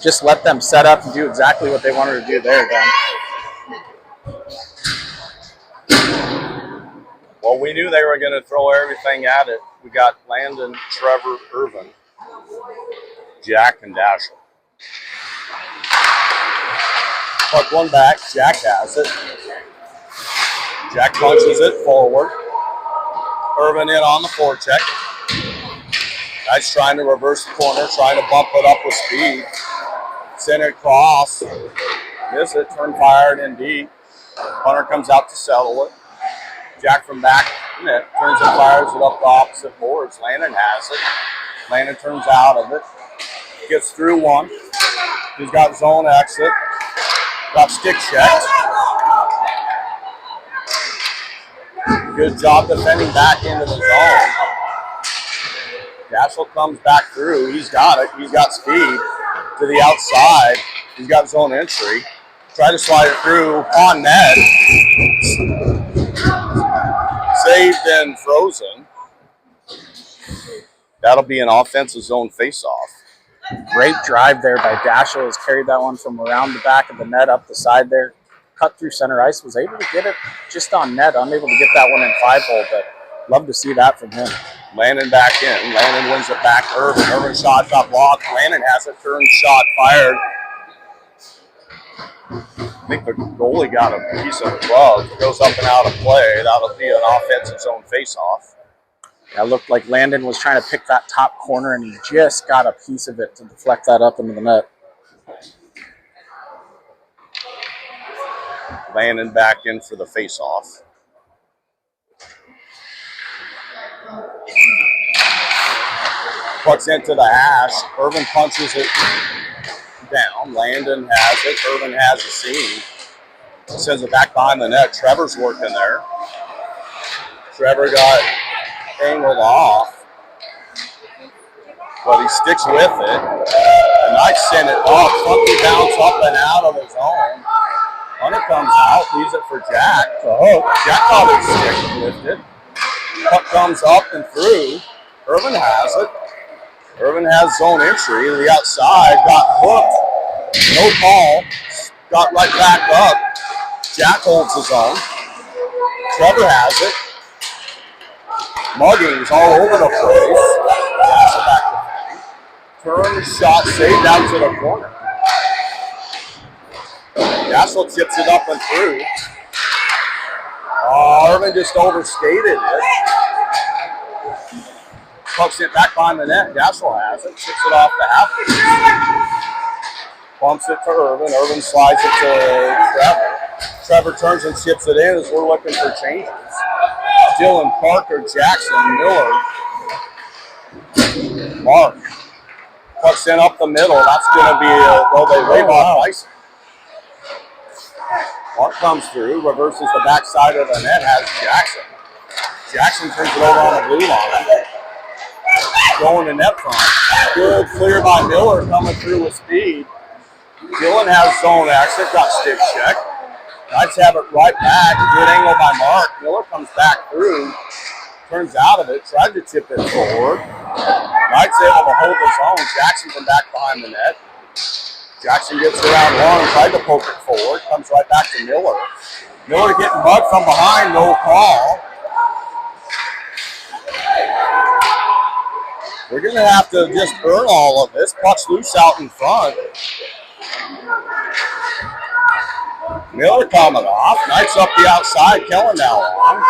Just let them set up and do exactly what they wanted to do there, Don. Well, we knew they were going to throw everything at it. We got Landon, Trevor, Irvin, Jack, and Daschel. Puck one back. Jack has it. Jack punches it forward. Irvin in on the forecheck. Knight's trying to reverse the corner, trying to bump it up with speed. Send it across. Miss it, turn fired and deep. Hunter comes out to settle it. Jack from back net turns and fires it up the opposite boards. Landon has it. Landon turns out of it. Gets through one. He's got zone exit. Got stick checked. Good job defending back into the zone. Daschel comes back through. He's got it. He's got speed to the outside. He's got zone entry. Try to slide it through on net. Saved and frozen. That'll be an offensive zone face-off. Great drive there by Daschel. Has carried that one from around the back of the net up the side there. Cut through center ice. Was able to get it just on net. Unable to get that one in 5-hole, but love to see that from him. Landon back in. Landon wins it back. Irvin. Irvin shot got blocked. Landon has it. Turn shot fired. I think the goalie got a piece of the glove. Goes up and out of play. That'll be an offensive zone face-off. That looked like Landon was trying to pick that top corner, and he just got a piece of it to deflect that up into the net. Landon back in for the face-off. Pucks into the hash. Irvin punches it down. Landon has it. Irvin has the seam. Sends it back behind the net. Trevor's working there. Trevor got angled off, but he sticks with it. The Knights send it off. Funky bounce up and out of his own. Hunter comes out, leaves it for Jack to hook. Jack got his stick lifted. Puck comes up and through. Irvin has it. Irvin has zone entry to the outside. Got hooked. No call. Got right back up. Jack holds his own. Trevor has it. Muggings all over the place. Pass it back to Penny. Turn, shot, saved out to the corner. Daschel chips it up and through. Irvin just overskated it. Pucks it back behind the net. Daschel has it. Chips it off the half. Bumps it to Irvin. Irvin slides it to Trevor. Trevor turns and chips it in as we're looking for changes. Dylan, Parker, Jackson, Miller. Mark. Pucks in up the middle. That's going to be they wave off ice. Mark comes through, reverses the backside of the net, has Jackson. Jackson turns it over on the blue line. Going to net front. Good clear by Miller coming through with speed. Dylan has zone exit, got stick check. Knights have it right back. Good angle by Mark. Miller comes back through, turns out of it, tried to chip it forward. Knights able to hold his own. Jackson from back behind the net. Jackson gets around one, tried to poke it forward, comes right back to Miller. Miller getting mugged from behind, no call. We're going to have to just burn all of this. Puck's loose out in front. Miller coming off. Knights up the outside. Kellen now on.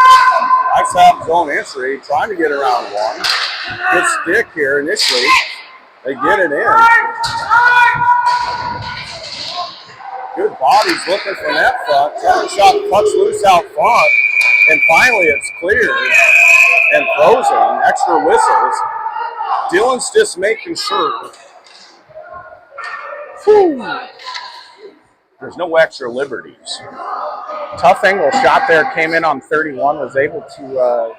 Knights have zone entry, trying to get around one. Good stick here initially. They get it in. Good bodies looking for net front. Turn shot, pucks loose out front. And finally it's cleared and frozen. Extra whistles. Dylan's just making sure. Whew. There's no extra liberties. Tough angle shot there, came in on 31, was able to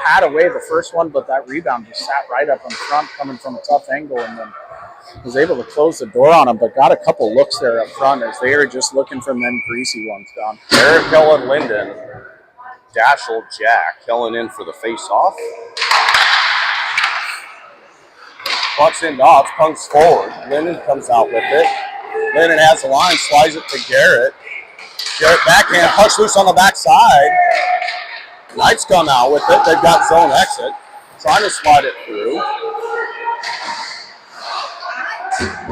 pad away the first one, but that rebound just sat right up in front coming from a tough angle, and then was able to close the door on him, but got a couple looks there up front as they are just looking for them greasy ones down. Eric, Kellen, Linden, Daschel, Jack. Kellen in for the face-off. Pucks in off, punks forward. Linden comes out with it. Linden has the line, slides it to Garrett. Garrett backhand, pucks loose on the backside. Knights come out with it. They've got zone exit. Trying to slide it through.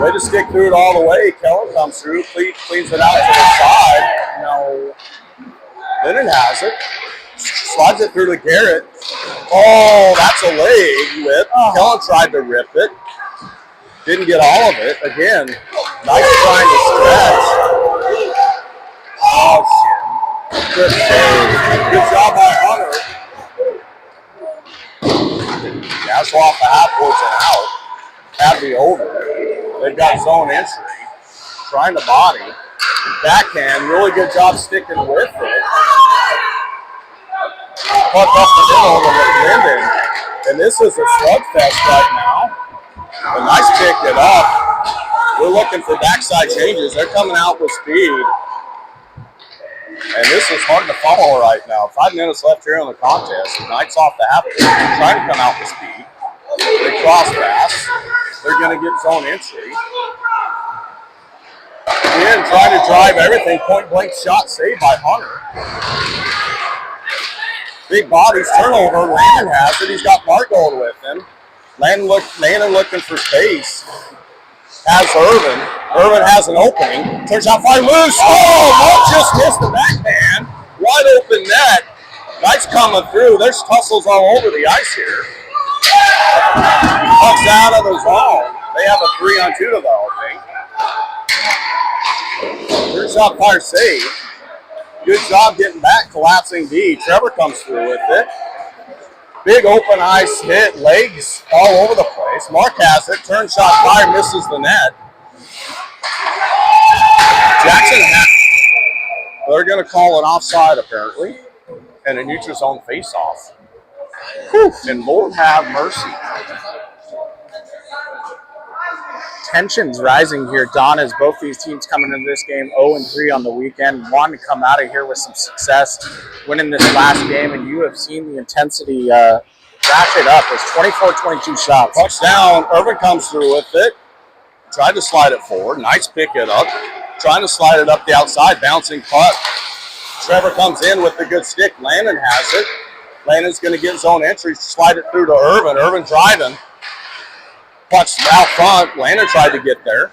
Way to stick through it all the way. Kellen comes through, cleans it out to the side. No. Linden has it. slides it through to Garrett. Oh, that's a leg whip. Kellen tried to rip it. Didn't get all of it. Again, nice trying to stretch. Oh, shit. Good save. Good job by Hunter. Dazzle off the half boards and out. That'd be over. They've got zone entry. Trying to body. Backhand. Really good job sticking with it. Puck up the middle to Linden. And this is a slugfest right now. A nice pick it up. We're looking for backside changes. They're coming out with speed. And this is hard to follow right now. 5 minutes left here in the contest. Knights off the half court, trying to come out with speed. They cross pass. They're going to get zone entry. Again, trying to drive everything. Point blank shot saved by Hunter. Big bodies, turnover. Landon has it. He's got Mark going with him. Landon looking for space. Has Irvin. Irvin has an opening. Turns out fire loose. Oh, Mark just missed the backhand. Wide open net. Knights coming through. There's tussles all over the ice here. Puck's out of the zone. They have a 3-on-2 developing. Turns out fire save. Good job getting back, collapsing D. Trevor comes through with it. Big open ice hit, legs all over the place. Mark has it, turn shot fire, misses the net. Jackson they're going to call an offside apparently, and a neutral zone face-off. And Lord have mercy. Tensions rising here, Don, as both these teams coming into this game 0-3 on the weekend, wanting to come out of here with some success, winning this last game, and you have seen the intensity ratchet up. It's 24-22 shots. Touchdown. Irvin comes through with it. Tried to slide it forward. Nice pick it up. Trying to slide it up the outside. Bouncing puck. Trevor comes in with the good stick. Landon has it. Landon's going to get zone entry. Slide it through to Irvin. Irvin driving. Puck's out front. Landon tried to get there.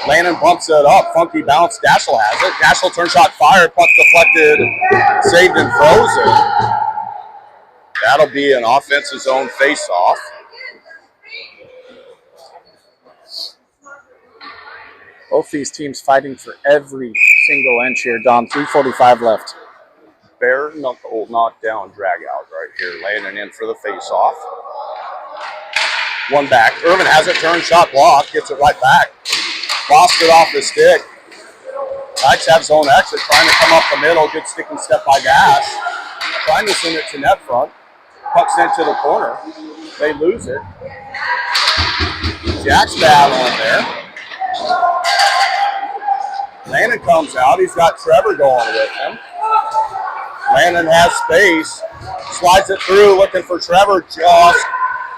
Landon bumps it up. Funky bounce. Dashel has it. Dashel turn shot fired. Puck deflected. Saved and frozen. That'll be an offensive zone face-off. Both these teams fighting for every single inch here, Don. 3:45 left. Bare knuckle knockdown drag out right here. Landon in for the face-off. One back. Irvin has it. Turn shot blocked. Gets it right back. Lost it off the stick. Knights have zone exit. Trying to come up the middle. Good sticking step by Dash. Trying to send it to net front. Puck sent to the corner. They lose it. Jack's battling there. Landon comes out. He's got Trevor going with him. Landon has space. Slides it through, looking for Trevor. Just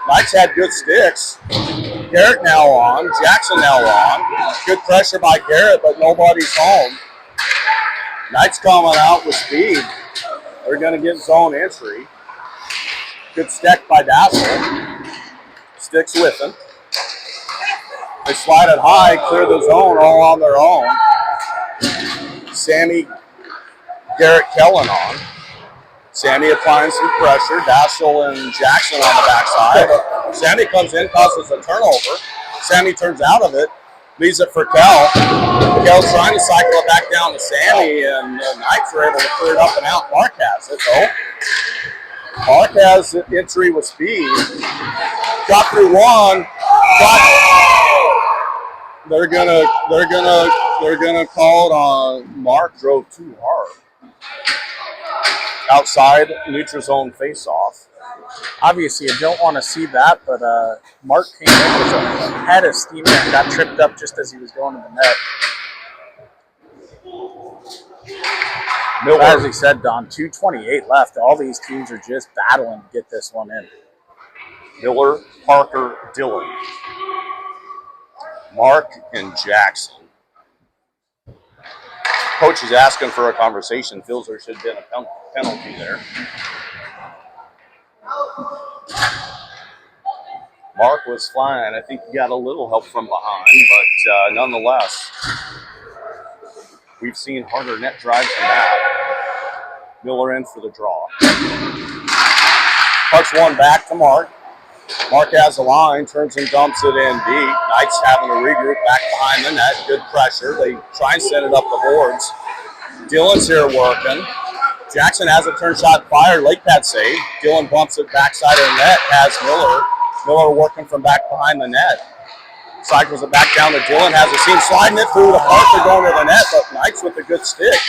Knights had good sticks. Garrett now on. Jackson now on. Good pressure by Garrett, but nobody's home. Knights coming out with speed. They're going to get zone entry. Good stick by Dassel. Sticks with him. They slide it high, clear the zone all on their own. Sammy, Garrett, Kellen on. Sammy applying some pressure. Dassel and Jackson on the backside. Sammy comes in, causes a turnover. Sammy turns out of it, leaves it for Kel. Kel's trying to cycle it back down to Sammy, and the Knights are able to clear it up and out. Mark has it, though. Mark has entry with speed. Got through one. They're gonna call it on Mark drove too hard. Outside neutral zone face-off. Obviously, you don't want to see that, but Mark came in with a head of steam and got tripped up just as he was going to the net. Miller. As he said, Don, 2:28 left. All these teams are just battling to get this one in. Miller, Parker, Dillon. Mark and Jackson. Coach is asking for a conversation. Feels there should have been a penalty there. Mark was flying. I think he got a little help from behind, but nonetheless, we've seen harder net drives than that. Miller in for the draw. Pucks one back to Mark. Mark has the line, turns and dumps it in deep. Knights having to regroup back behind the net. Good pressure. They try and set it up the boards. Dylan's here working. Jackson has a turn shot fired. Lake pad save. Dylan bumps it backside of the net. Has Miller. Miller working from back behind the net. Cycles it back down to Dylan. Has a seam sliding it through the Parker going to the net, but Knights with a good stick.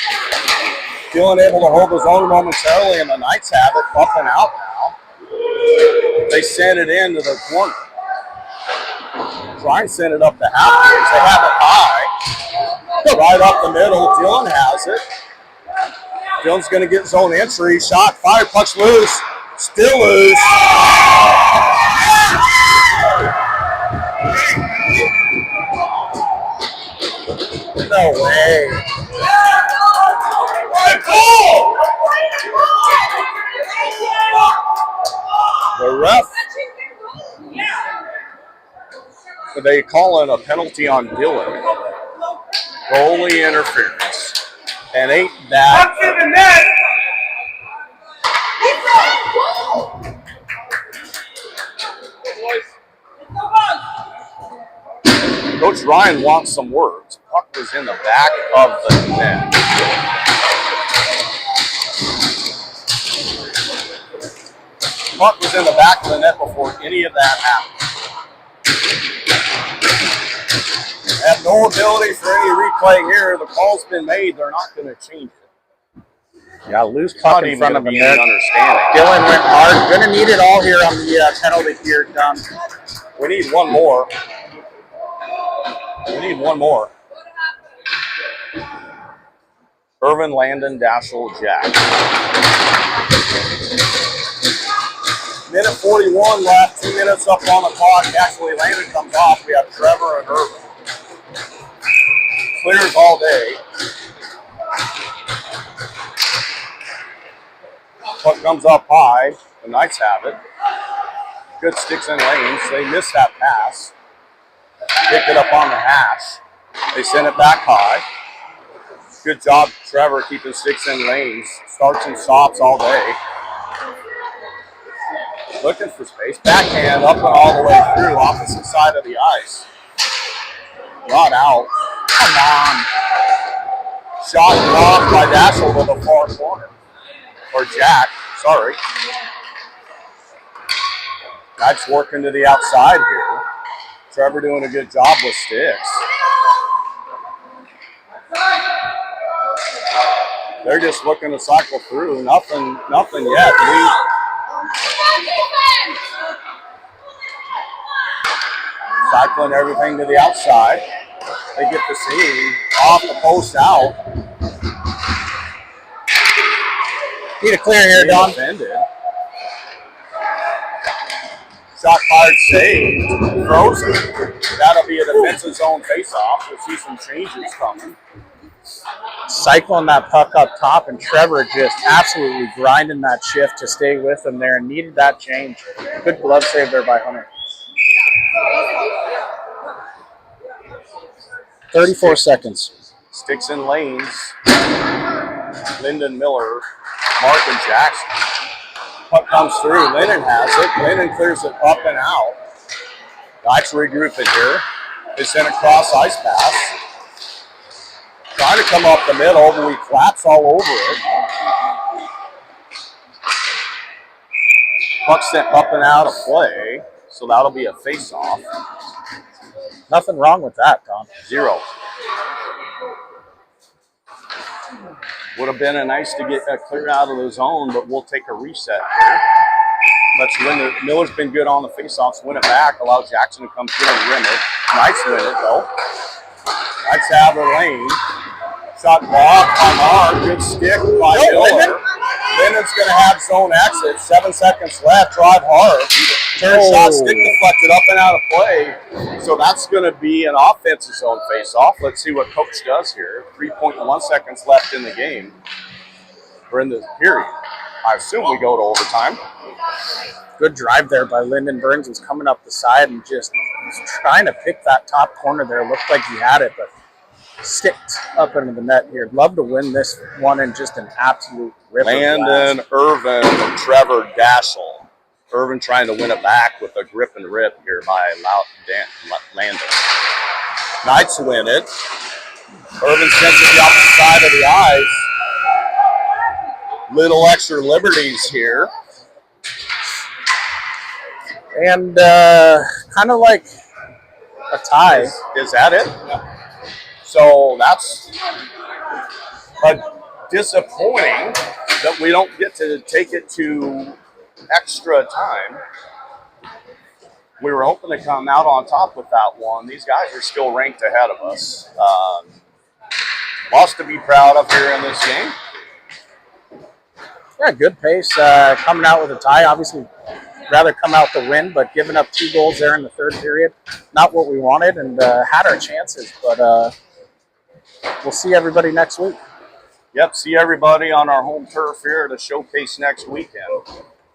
Dylan able to hold his own momentarily, and the Knights have it up and out now. They send it into the corner. Try and send it up the half. They have it high. Right up the middle. Dylan has it. Dylan's going to get his own entry. Shot, fired, puck's loose. Still loose. No way. The ref, they call in a penalty on Dylan. Goalie interference. And ain't that. Puck's in the net. Coach Ryan wants some words. Puck was in the back of the net. Puck was in the back of the net before any of that happened. Have no ability for any replay here. The call's been made. They're not going to change it. Yeah, loose puck in front of the net. Understanding. Dylan went hard. Going to need it all here on the penalty here, done. We need one more. We need one more. Irvin, Landon, Daschel, Jack. Minute 41 left. 2 minutes up on the clock. Actually, Landon comes off. We have Trevor and Irvin. Clears all day. Puck comes up high. The Knights have it. Good sticks in lanes. They missed that pass. Picked it up on the hash. They send it back high. Good job, Trevor, keeping sticks in lanes. Starts and stops all day. Looking for space. Backhand up and all the way through. Opposite side of the ice. Not out. Come on. Shot blocked by Daschel to the far corner. Or Jack, sorry. Knights working to the outside here. Trevor doing a good job with sticks. They're just looking to cycle through. Nothing yet. Cycling everything to the outside. They get the seam off the post out. Need a clear here, Don. Defended. Shot fired, saved. Frozen. That'll be a defensive zone face-off. We'll see some changes coming. Cycling that puck up top, and Trevor just absolutely grinding that shift to stay with him there and needed that change. Good glove save there by Hunter. 34 seconds. Sticks in lanes. Lyndon, Miller, Mark, and Jackson. Puck comes through. Lennon has it. Lennon clears it up and out. Knights regroup it here. They send a cross ice pass. Trying to come up the middle, but we collapse all over it. Puck sent up and out of play, so that'll be a face-off. Nothing wrong with that, Tom. 0. Would have been nice to get clear out of the zone, but we'll take a reset here. Let's win it. Miller's been good on the face-offs. Win it back. Allow Jackson to come through and win it. Knights win it, though. Knights have the lane. Shot blocked by Mark. Good stick by Miller. Lyndon's going to have zone exit. 7 seconds left. Drive hard. Turn shot, stick deflected up and out of play. So that's going to be an offensive zone face-off. Let's see what coach does here. 3.1 seconds left in the game. We're in the period. I assume we go to overtime. Good drive there by Lyndon. Burns was coming up the side and just was trying to pick that top corner there. Looked like he had it, but sticked up into the net here. Love to win this one in just an absolute ripper. Landon, Irvin, Trevor, Daschel. Irvin trying to win it back with a grip and rip here by Landon. Knights win it. Irvin sends it the opposite side of the ice. Little extra liberties here. And kind of like a tie. Is that it? So that's disappointing that we don't get to take it to extra time. We were hoping to come out on top with that one. These guys are still ranked ahead of us. Lots to be proud of here in this game. Yeah, good pace. Coming out with a tie. Obviously, rather come out the win, but giving up 2 goals there in the third period. Not what we wanted, and had our chances, but we'll see everybody next week. Yep, see everybody on our home turf here to showcase next weekend.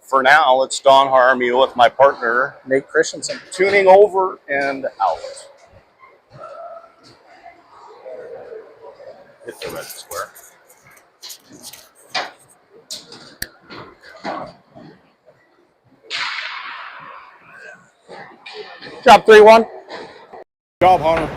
For now, it's Don Harmey with my partner, Nate Christensen. Tuning over and out. Hit the red square. Job 3-1. Job, Hunter.